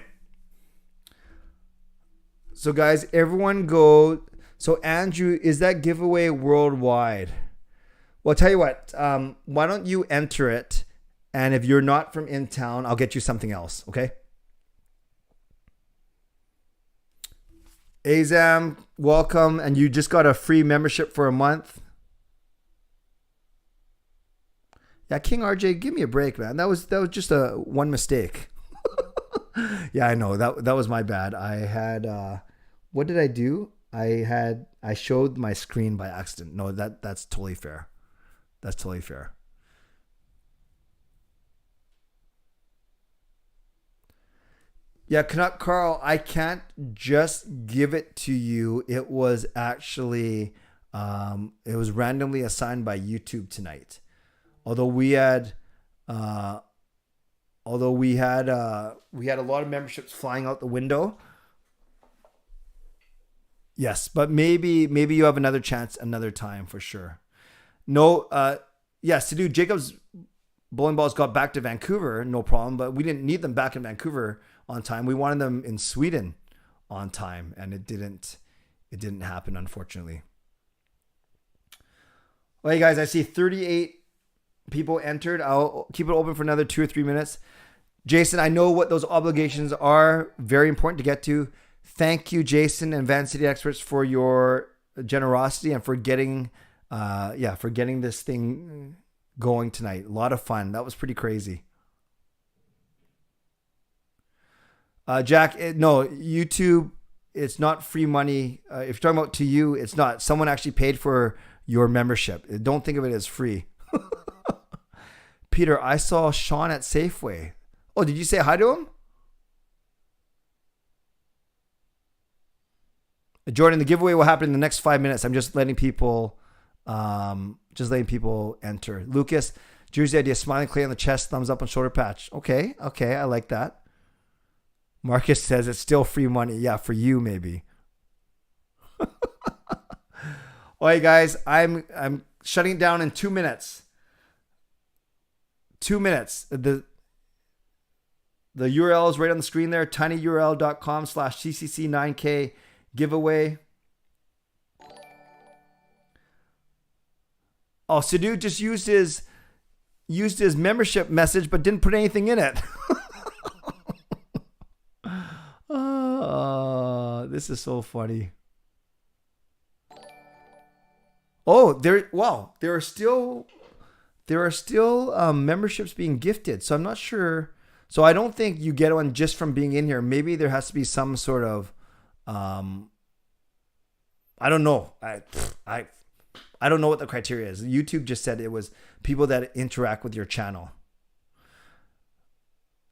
So guys, everyone go. So Andrew, is that giveaway worldwide? Well, I'll tell you what, why don't you enter it And if you're not from in town, I'll get you something else. Okay. Azam, welcome. And you just got a free membership for a month. Yeah, King RJ, give me a break, man. That was just a one mistake. Yeah, I know. That was my bad. I had what did I do? I showed my screen by accident. No, that's totally fair. That's totally fair. Yeah, Canuck Carl, I can't just give it to you. It was actually it was randomly assigned by YouTube tonight. Although we had a lot of memberships flying out the window. Yes, but maybe you have another chance another time for sure. No, yes, to do Jacob's bowling balls got back to Vancouver, no problem, but we didn't need them back in Vancouver on time. We wanted them in Sweden on time, and it didn't happen, unfortunately. Well, hey guys, I see 38 people entered. I'll keep it open for another 2 or 3 minutes. Jason, I know what those obligations are. Very important to get to. Thank you, Jason and Van City Experts, for your generosity and for getting this thing going tonight. A lot of fun. That was pretty crazy. Jack, no, YouTube, it's not free money. If you're talking about to you, it's not. Someone actually paid for your membership. Don't think of it as free. Peter, I saw Sean at Safeway. Oh, did you say hi to him? Jordan, the giveaway will happen in the next 5 minutes. I'm just letting people enter. Lucas, Jersey idea, smiling clay on the chest, thumbs up on shoulder patch. Okay, I like that. Marcus says it's still free money. Yeah, for you maybe. All right, guys, I'm shutting it down in 2 minutes. 2 minutes. The URL is right on the screen there. tinyurl.com/CCC9K giveaway. Oh, Sidhu just used his membership message, but didn't put anything in it. Oh, this is so funny. Oh, there are still memberships being gifted. So I'm not sure. So I don't think you get one just from being in here. Maybe there has to be some sort of, I don't know. I don't know what the criteria is. YouTube just said it was people that interact with your channel.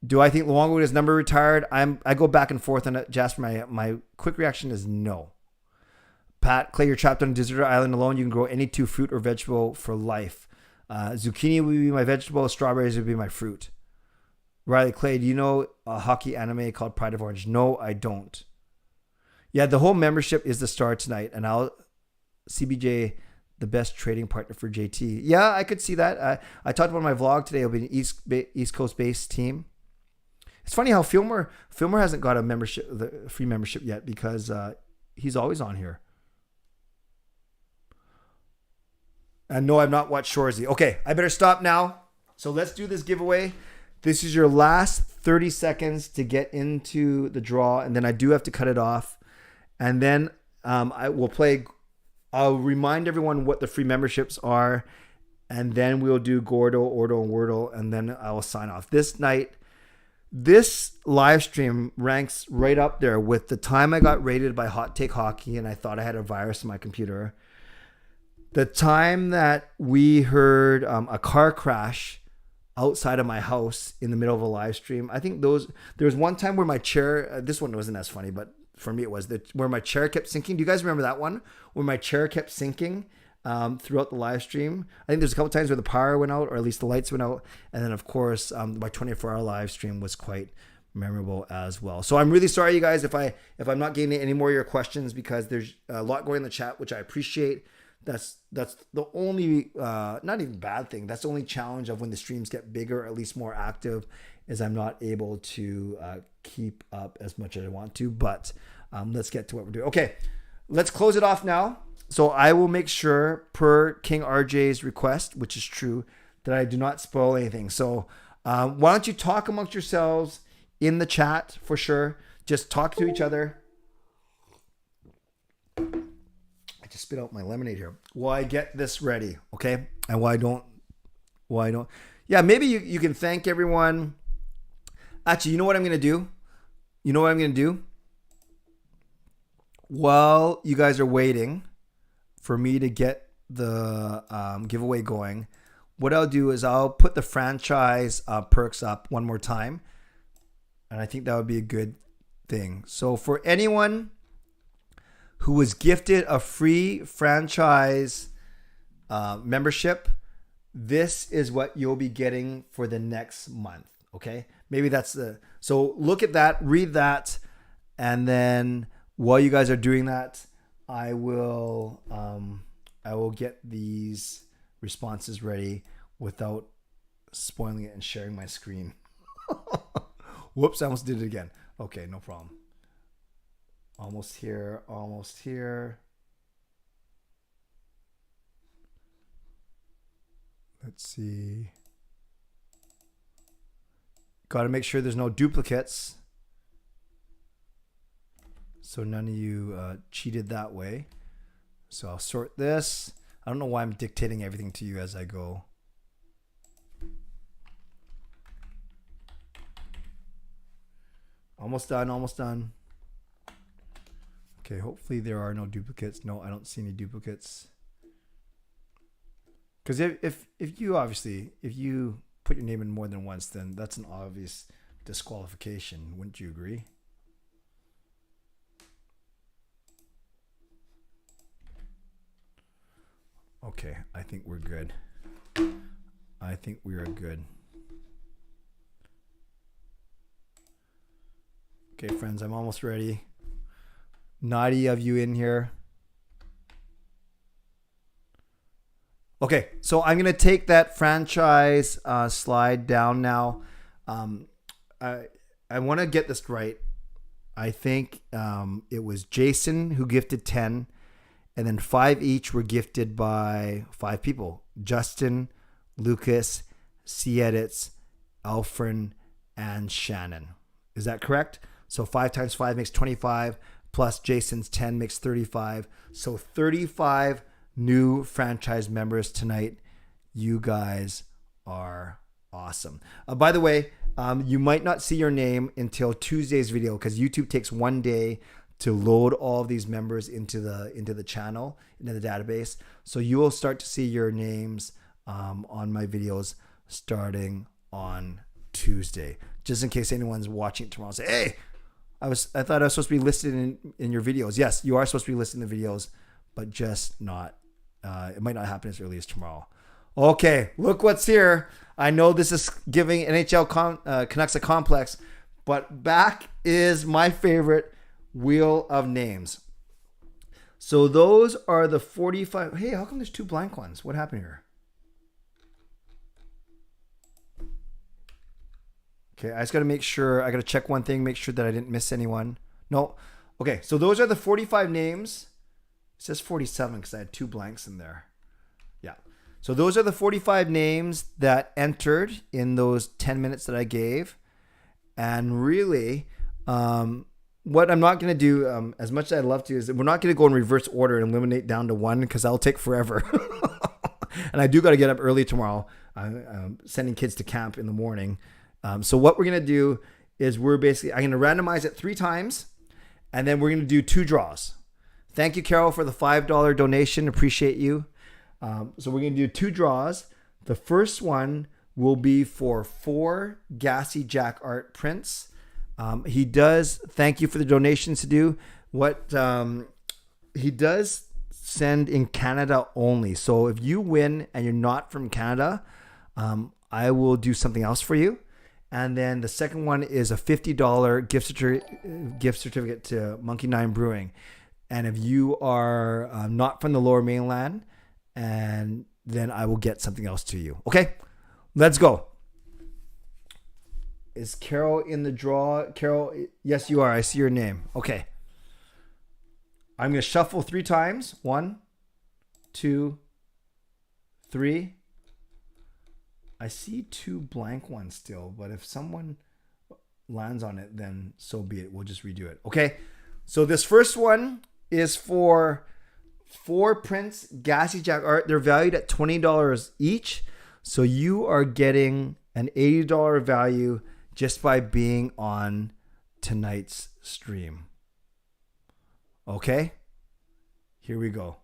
Do I think Luongo is number retired? I go back and forth on it. Jasper, my quick reaction is no. Pat, Clay, you're trapped on a desert island alone. You can grow any 2 fruit or vegetable for life. Zucchini would be my vegetable. Strawberries would be my fruit. Riley Clay, do you know a hockey anime called Pride of Orange? No, I don't. Yeah, the whole membership is the star tonight. And CBJ, the best trading partner for JT. Yeah, I could see that. I talked about my vlog today. It'll be an East Coast based team. It's funny how Filmer hasn't got a free membership yet because he's always on here. And no, I've not watched Shoresy. Okay, I better stop now. So let's do this giveaway. This is your last 30 seconds to get into the draw, and then I do have to cut it off. And then I'll remind everyone what the free memberships are, and then we'll do Gordo, Ordo, and Wordle, and then I will sign off. This night, this live stream ranks right up there with the time I got rated by Hot Take Hockey, and I thought I had a virus in my computer. The time that we heard a car crash outside of my house in the middle of a live stream. I think there was one time where my chair, this one wasn't as funny, but for me it was, where my chair kept sinking. Do you guys remember that one? Where my chair kept sinking throughout the live stream? I think there's a couple times where the power went out, or at least the lights went out. And then of course, my 24-hour live stream was quite memorable as well. So I'm really sorry, you guys, if I'm not getting any more of your questions, because there's a lot going in the chat, which I appreciate. That's the only, not even bad thing. That's the only challenge of when the streams get bigger, or at least more active, is I'm not able to keep up as much as I want to. But let's get to what we're doing. Okay, let's close it off now. So I will make sure, per King RJ's request, which is true, that I do not spoil anything. So Why don't you talk amongst yourselves in the chat for sure? Just talk to each other. I just spit out my lemonade here. While I get this ready, okay? And why don't? Yeah, maybe you can thank everyone. Actually, you know what I'm going to do? You know what I'm going to do? While you guys are waiting for me to get the giveaway going, what I'll do is I'll put the franchise perks up one more time. And I think that would be a good thing. So for anyone who was gifted a free franchise membership, this is what you'll be getting for the next month. Okay? Maybe that's so look at that, read that, and then while you guys are doing that, I will get these responses ready without spoiling it and sharing my screen. Whoops, I almost did it again. Okay, no problem. Almost here, almost here. Let's see. Got to make sure there's no duplicates. So none of you cheated that way. So I'll sort this. I don't know why I'm dictating everything to you as I go. Almost done, almost done. Okay, hopefully there are no duplicates. No, I don't see any duplicates. Because if you put your name in more than once, then that's an obvious disqualification. Wouldn't you agree? Okay, I think we're good. I think we are good. Okay, friends, I'm almost ready. 90 of you in here. Okay, so I'm going to take that franchise slide down now. I want to get this right. I think it was Jason who gifted 10, and then 5 each were gifted by 5 people. Justin, Lucas, C-Edits, Elfren, and Shannon. Is that correct? So 5 times 5 makes 25, plus Jason's 10 makes 35. So 35 new franchise members tonight. You guys are awesome. By the way, you might not see your name until Tuesday's video because YouTube takes 1 day to load all of these members into the channel, into the database. So you will start to see your names on my videos starting on Tuesday. Just in case anyone's watching it tomorrow and say, hey, I thought I was supposed to be listed in your videos. Yes, you are supposed to be listed in the videos, but just not. It might not happen as early as tomorrow. Okay, look what's here. I know this is giving NHL Canucks a complex, but back is my favorite wheel of names. So those are the 45. Hey, how come there's 2 blank ones? What happened here? Okay, I just got to make sure. I got to check one thing, make sure that I didn't miss anyone. No. Okay, so those are the 45 names. It says 47 because I had 2 blanks in there. Yeah. So those are the 45 names that entered in those 10 minutes that I gave. And really, what I'm not going to do, as much as I'd love to, is we're not going to go in reverse order and eliminate down to 1 because that'll take forever. And I do got to get up early tomorrow. I'm sending kids to camp in the morning. So what we're going to do is I'm going to randomize it 3 times, and then we're going to do 2 draws. Thank you, Carol, for the $5 donation. Appreciate you. So we're going to do 2 draws. The first one will be for 4 Gassy Jack Art prints. He does, thank you for the donations to do. What he does send in Canada only. So if you win and you're not from Canada, I will do something else for you. And then the second one is a $50 gift certificate to Monkey 9 Brewing. And if you are not from the Lower Mainland, and then I will get something else to you. Okay, let's go. Is Carol in the draw? Carol, yes, you are. I see your name. Okay. I'm going to shuffle 3 times. 1, 2, 3. I see 2 blank ones still, but if someone lands on it, then so be it. We'll just redo it. Okay. So this first one is for 4 prints, Gassy Jack art. They're valued at $20 each. So you are getting an $80 value just by being on tonight's stream. Okay. Here we go.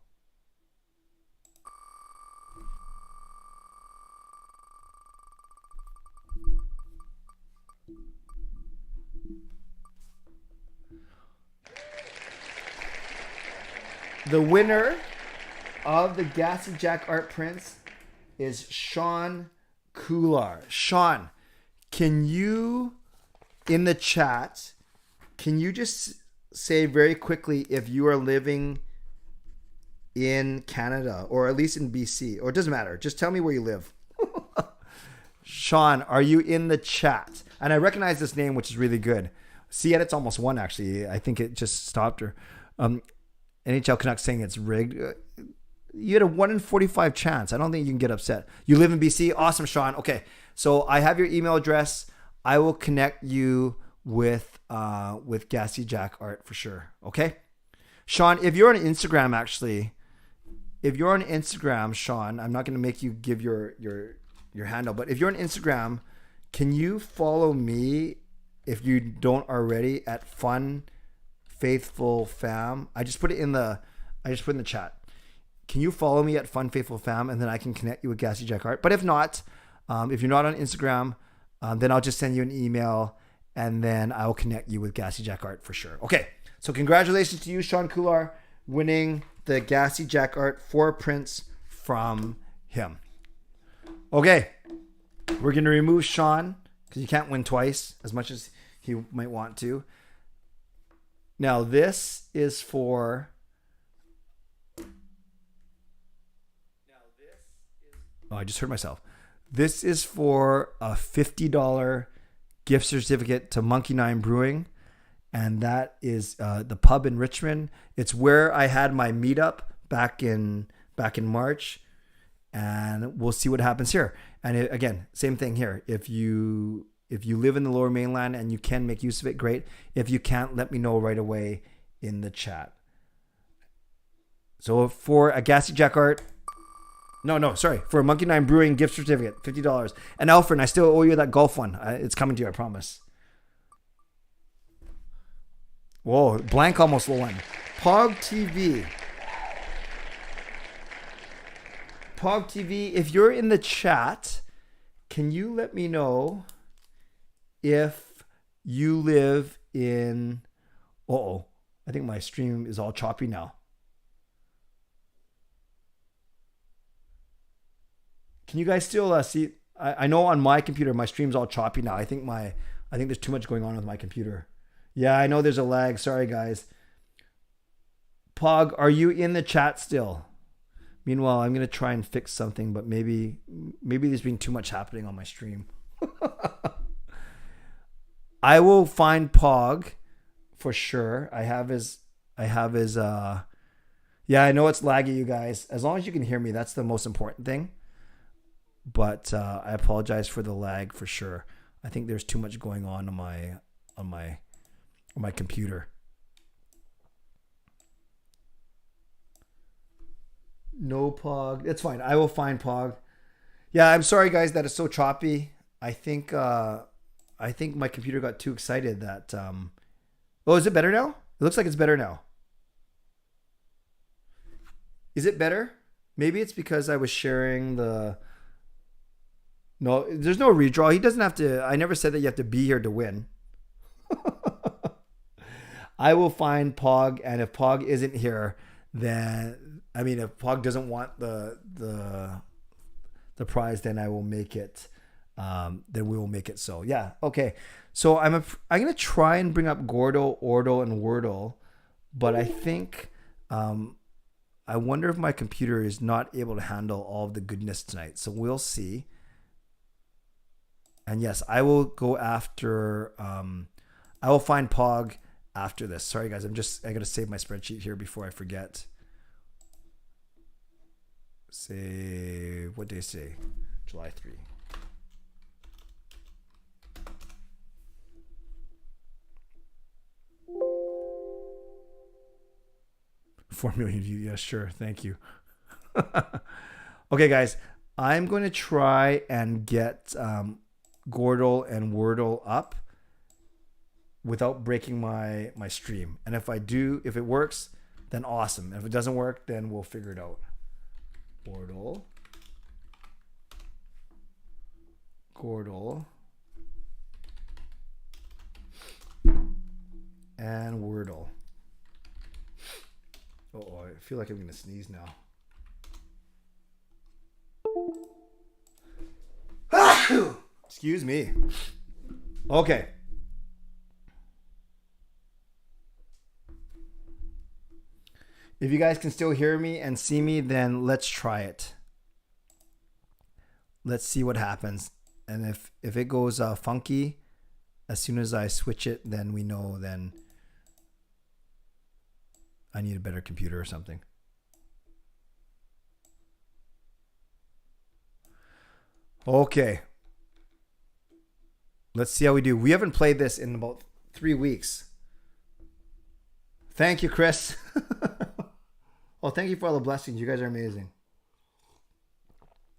The winner of the Gassy Jack art prints is Sean Kular. Sean, can you, in the chat, can you just say very quickly if you are living in Canada or at least in BC, or it doesn't matter. Just tell me where you live. Sean, are you in the chat? And I recognize this name, which is really good. See, it's almost won, actually. I think it just stopped her. NHL Canucks saying it's rigged. You had a 1 in 45 chance. I don't think you can get upset. You live in BC? Awesome, Sean. Okay, so I have your email address. I will connect you with Gassy Jack art for sure. Okay, Sean, if you're on Instagram, actually, if you're on Instagram, Sean, I'm not going to make you give your handle, but if you're on Instagram, can you follow me if you don't already at Fun Faithful Fam? I just put it in the chat. Can you follow me at Fun Faithful Fam, and then I can connect you with Gassy Jack art? But if not, if you're not on Instagram, then I'll just send you an email, and then I will connect you with Gassy Jack art for sure. Okay, so congratulations to you, Sean Kular, winning the Gassy Jack art 4 prints from him. Okay, we're going to remove Sean because you can't win twice as much as he might want to. Now this is for... Oh, I just heard myself. This is for a $50 gift certificate to Monkey Nine Brewing. And that is the pub in Richmond. It's where I had my meetup back in March. And we'll see what happens here. And again, same thing here. If you live in the Lower Mainland and you can make use of it, great. If you can't, let me know right away in the chat. So for a Gassy Jack art... sorry. For a Monkey Nine Brewing gift certificate, $50. And Elfren, I still owe you that golf one. It's coming to you, I promise. Whoa, blank almost won. Pog TV. Pog TV, if you're in the chat, can you let me know if you live in... Uh-oh. I think my stream is all choppy now. Can you guys still see? I know on my computer, my stream's all choppy now. I think there's too much going on with my computer. Yeah, I know there's a lag. Sorry, guys. Pog, are you in the chat still? Meanwhile, I'm going to try and fix something, but maybe there's been too much happening on my stream. I will find Pog for sure. I have his yeah, I know it's laggy, you guys. As long as you can hear me, that's the most important thing. But I apologize for the lag for sure. I think there's too much going on my computer. No Pog. It's fine. I will find Pog. Yeah, I'm sorry guys that it's so choppy. I think my computer got too excited that oh, is it better now? It looks like it's better now. Is it better? Maybe it's because I was sharing the... No, there's no redraw. He doesn't have to... I never said that you have to be here to win. I will find Pog, and if Pog isn't here, then... I mean, if Pog doesn't want the prize, then I will make it. Then we will make it so. Yeah, okay. So I'm going to try and bring up Gordo, Ordle, and Wordle, but I think... I wonder if my computer is not able to handle all of the goodness tonight. So we'll see. And yes, I will go after, I will find Pog after this. Sorry guys, I got to save my spreadsheet here before I forget. Say, what day is today? July 3. 4 million views. Yeah, sure. Thank you. Okay, guys. I'm going to try and get Gordle and Wordle up without breaking my stream. And if it works, then awesome. If it doesn't work, then we'll figure it out. Wordle. Gordle. And Wordle. Oh, I feel like I'm going to sneeze now. Excuse me. Okay. If you guys can still hear me and see me, then let's try it. Let's see what happens. And if it goes funky, as soon as I switch it, then we know then I need a better computer or something. Okay. Let's see how we do. We haven't played this in about 3 weeks. Thank you, Chris. Oh, thank you for all the blessings. You guys are amazing.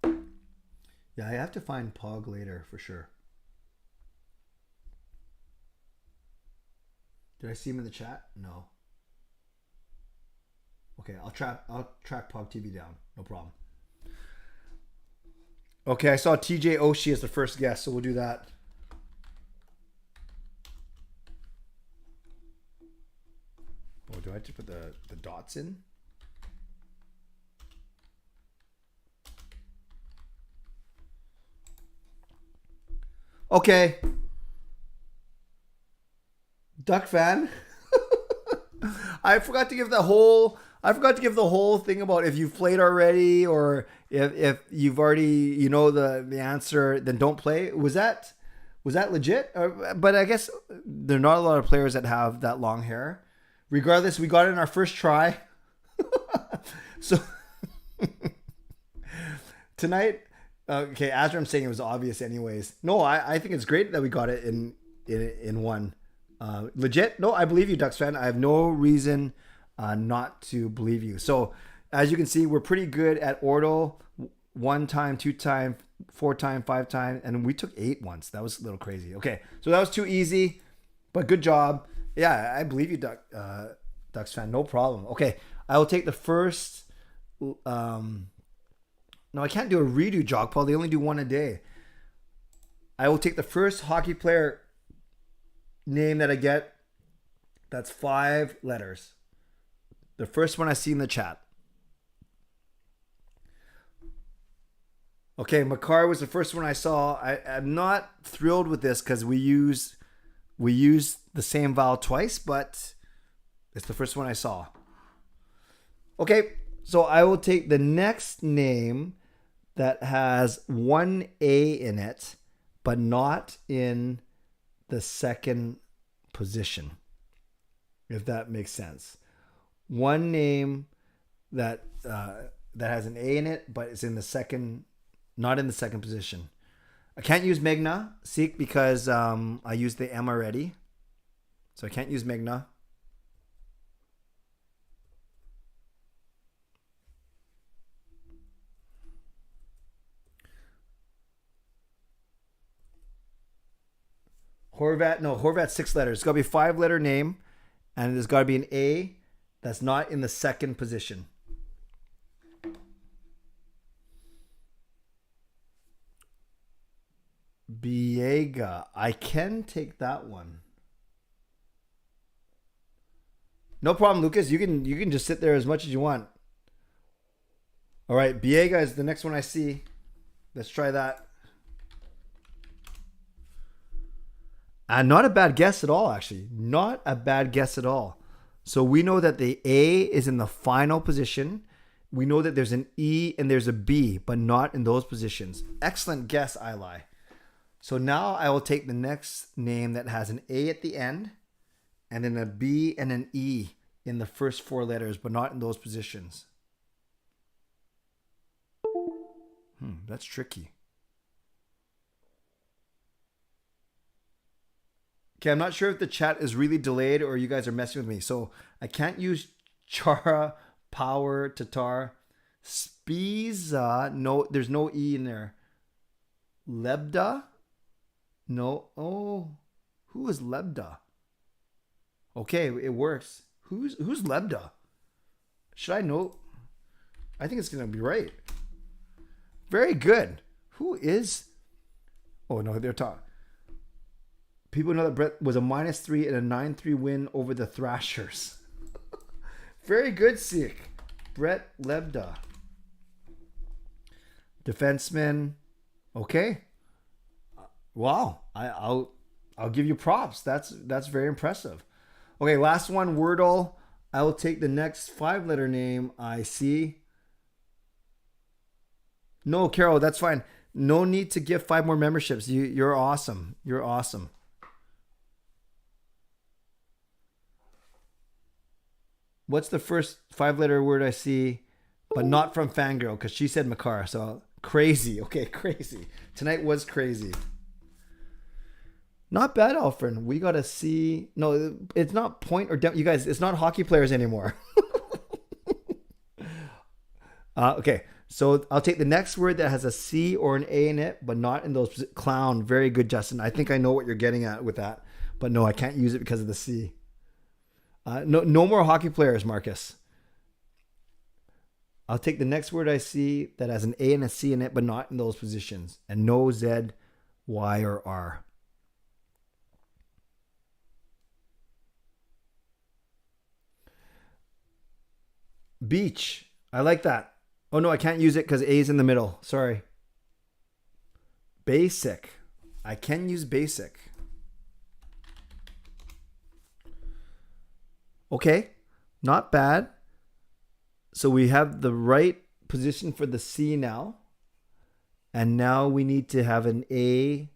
Yeah, I have to find Pog later for sure. Did I see him in the chat? No. Okay, I'll track Pog TV down. No problem. Okay, I saw TJ Oshie as the first guest, so we'll do that. Oh, do I have to put the dots in? Okay. Duck fan. I forgot to give the whole thing about if you've played already or if you've already the answer, then don't play. Was that legit? But I guess there are not a lot of players that have that long hair. Regardless, we got it in our first try. So tonight, okay, as I'm saying, it was obvious anyways. No, I think it's great that we got it in one. Legit? No, I believe you, Ducks fan. I have no reason not to believe you. So as you can see, we're pretty good at Wordle. 1 time, 2 time, 4 time, 5 time, and we took 8 once. That was a little crazy. Okay, so that was too easy, but good job. Yeah, I believe you, Ducks fan. No problem. Okay, I will take the first. No, I can't do a redo jog, Paul. They only do 1 a day. I will take the first hockey player name that I get. That's 5 letters. The first one I see in the chat. Okay, Makar was the first one I saw. I'm not thrilled with this because we use the same vowel twice, but it's the first one I saw. Okay, so I will take the next name that has 1 A in it, but not in the second position, if that makes sense. One name that has an A in it, but it's in the second, not in the second position. I can't use Megna, Seek, because I used the M already. So I can't use Megna. Horvat's 6 letters. It's got to be a 5-letter name, and there's got to be an A that's not in the second position. Biega. I can take that one. No problem, Lucas. You can just sit there as much as you want. All right, Biega is the next one I see. Let's try that. Not a bad guess at all, actually. Not a bad guess at all. So we know that the A is in the final position. We know that there's an E and there's a B, but not in those positions. Excellent guess, Eli. So now I will take the next name that has an A at the end and then a B and an E in the first 4 letters, but not in those positions. That's tricky. Okay, I'm not sure if the chat is really delayed or you guys are messing with me. So I can't use Chara Power, Tatar. Spiza. No, there's no E in there. Lebda. No. Oh, who is Lebda? Okay, it works. Who's Lebda? Should I know? I think it's gonna be right. Very good. Who is? Oh no, they're talking. People know that Brett was a -3 and a 9-3 win over the Thrashers. Very good, Sick. Brett Lebda. Defenseman. Okay. Wow. I'll give you props. That's very impressive. Okay, last one, Wordle. I will take the next 5-letter name I see. No, Carol, that's fine. No need to give 5 more memberships. You're awesome. You're awesome. What's the first 5-letter word I see? But not from Fangirl, because she said Makar. So crazy. Okay, crazy. Tonight was crazy. Not bad, Elfren. We got to see. No, it's not point or you guys, it's not hockey players anymore. Okay, so I'll take the next word that has a C or an A in it, but not in those. Clown. Very good, Justin. I think I know what you're getting at with that. But no, I can't use it because of the C. No more hockey players, Marcus. I'll take the next word I see that has an A and a C in it, but not in those positions. And no Z, Y, or R. Beach. I like that. Oh, no, I can't use it because A's in the middle. Sorry. Basic. I can use basic. Okay. Not bad. So we have the right position for the C now. And now we need to have an A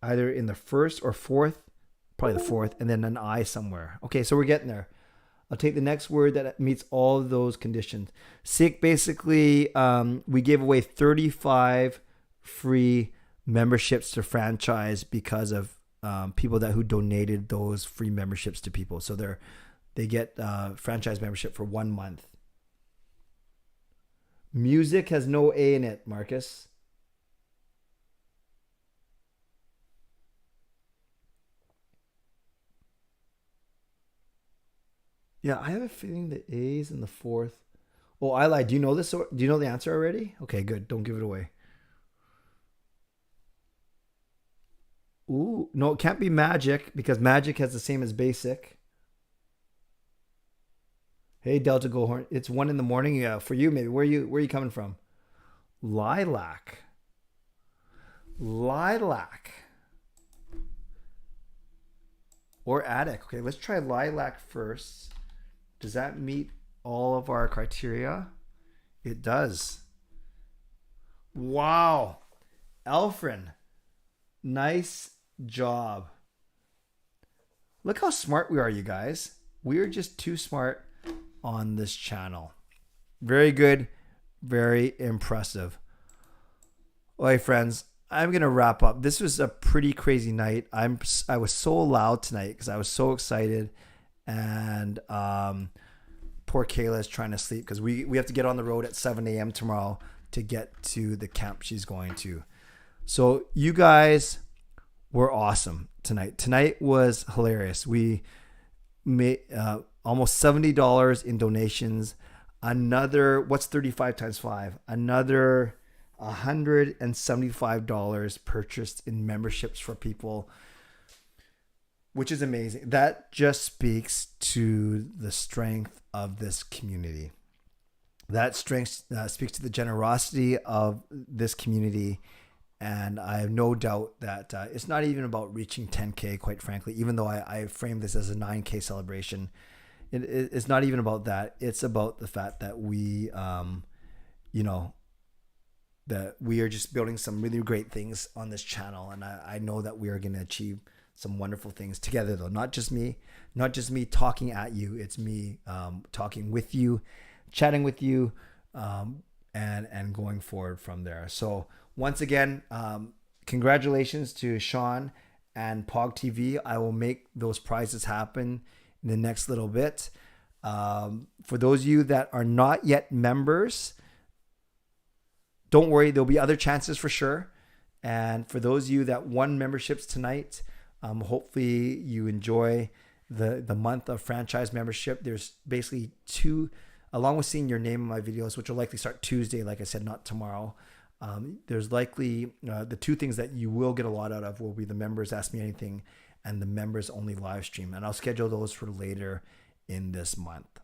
either in the first or fourth. Probably the fourth. And then an I somewhere. Okay, so we're getting there. I'll take the next word that meets all of those conditions. Sick, basically, we gave away 35 free memberships to franchise because of people who donated those free memberships to people. So they get franchise membership for 1 month. Music has no A in it, Marcus. Yeah, I have a feeling the A's in the fourth. Oh, I lied. Do you know this? Do you know the answer already? Okay, good. Don't give it away. Ooh, no, it can't be magic because magic has the same as basic. Hey, Delta Gohorn. It's 1 a.m. Yeah, for you maybe. Where are you coming from? Lilac. Lilac. Or attic. Okay, let's try lilac first. Does that meet all of our criteria? It does. Wow. Elfren. Nice job. Look how smart we are, you guys. We are just too smart on this channel. Very good. Very impressive. Okay, friends. I'm going to wrap up. This was a pretty crazy night. I was so loud tonight because I was so excited. And poor Kayla is trying to sleep because we have to get on the road at 7 a.m. tomorrow to get to the camp she's going to. So you guys were awesome tonight. Tonight was hilarious. We made almost $70 in donations. Another, what's 35 times 5? Another $175 purchased in memberships for people, which is amazing. That just speaks to the strength of this community. That strength speaks to the generosity of this community. And I have no doubt that it's not even about reaching 10K, quite frankly, even though I framed this as a 9K celebration. It's not even about that. It's about the fact that we, that we are just building some really great things on this channel. And I know that we are going to achieve some wonderful things together, though. Not just me talking at you. It's me talking with you, chatting with you, and going forward from there. So once again, congratulations to Sean and Pog TV. I will make those prizes happen in the next little bit. For those of you that are not yet members, don't worry, there'll be other chances for sure. And for those of you that won memberships tonight, hopefully you enjoy the month of franchise membership. There's basically 2, along with seeing your name in my videos, which will likely start Tuesday, like I said, not tomorrow. There's likely the 2 things that you will get a lot out of will be the members Ask Me Anything and the members only live stream. And I'll schedule those for later in this month.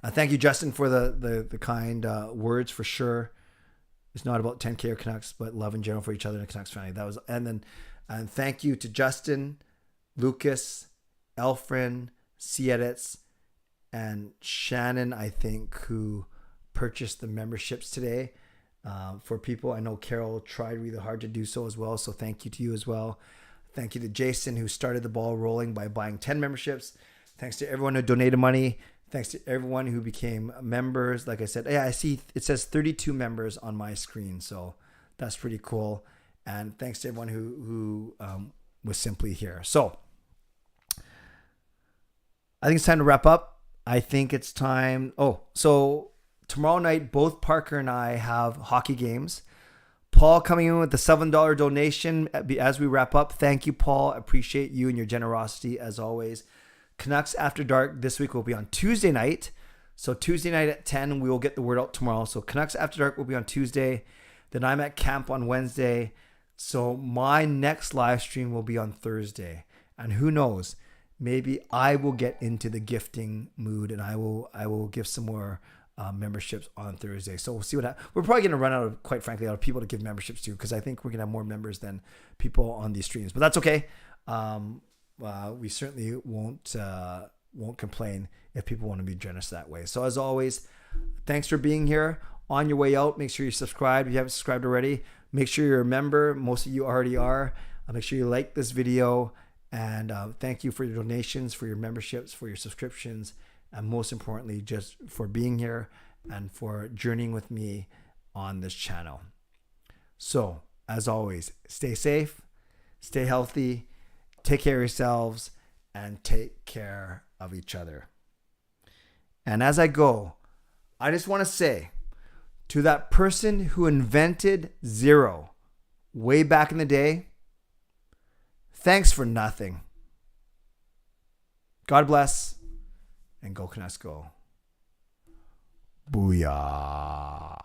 Thank you, Justin, for the kind words for sure. It's not about 10K or Canucks, but love in general for each other and the Canucks family. And thank you to Justin, Lucas, Elfren, C-Edits, and Shannon, I think, who purchased the memberships today. For people, I know Carol tried really hard to do so as well, so thank you to you as well. Thank you to Jason, who started the ball rolling by buying 10 memberships. Thanks to everyone who donated money. Thanks to everyone who became members. Like I said, yeah, I see it says 32 members on my screen, so that's pretty cool. And thanks to everyone who was simply here. So I think it's time to wrap up. I think it's time. So tomorrow night, both Parker and I have hockey games. Paul coming in with the $7 donation as we wrap up. Thank you, Paul. I appreciate you and your generosity as always. Canucks After Dark this week will be on Tuesday night. So Tuesday night at 10, we will get the word out tomorrow. So Canucks After Dark will be on Tuesday. Then I'm at camp on Wednesday. So my next live stream will be on Thursday. And who knows, maybe I will get into the gifting mood and I will give some more memberships on Thursday. So we'll see what happens. We're probably going to run out of, quite frankly, out of people to give memberships to, because I think we're going to have more members than people on these streams. But that's okay. We certainly won't complain if people want to be generous that way. So as always, thanks for being here. On your way out, make sure you subscribe. If you haven't subscribed already, make sure you're a member. Most of you already are. Make sure you like this video. And thank you for your donations, for your memberships, for your subscriptions, and most importantly, just for being here and for journeying with me on this channel. So as always, stay safe, stay healthy, take care of yourselves, and take care of each other. And as I go, I just want to say to that person who invented zero way back in the day, thanks for nothing. God bless, and go Canucks go. Booyah.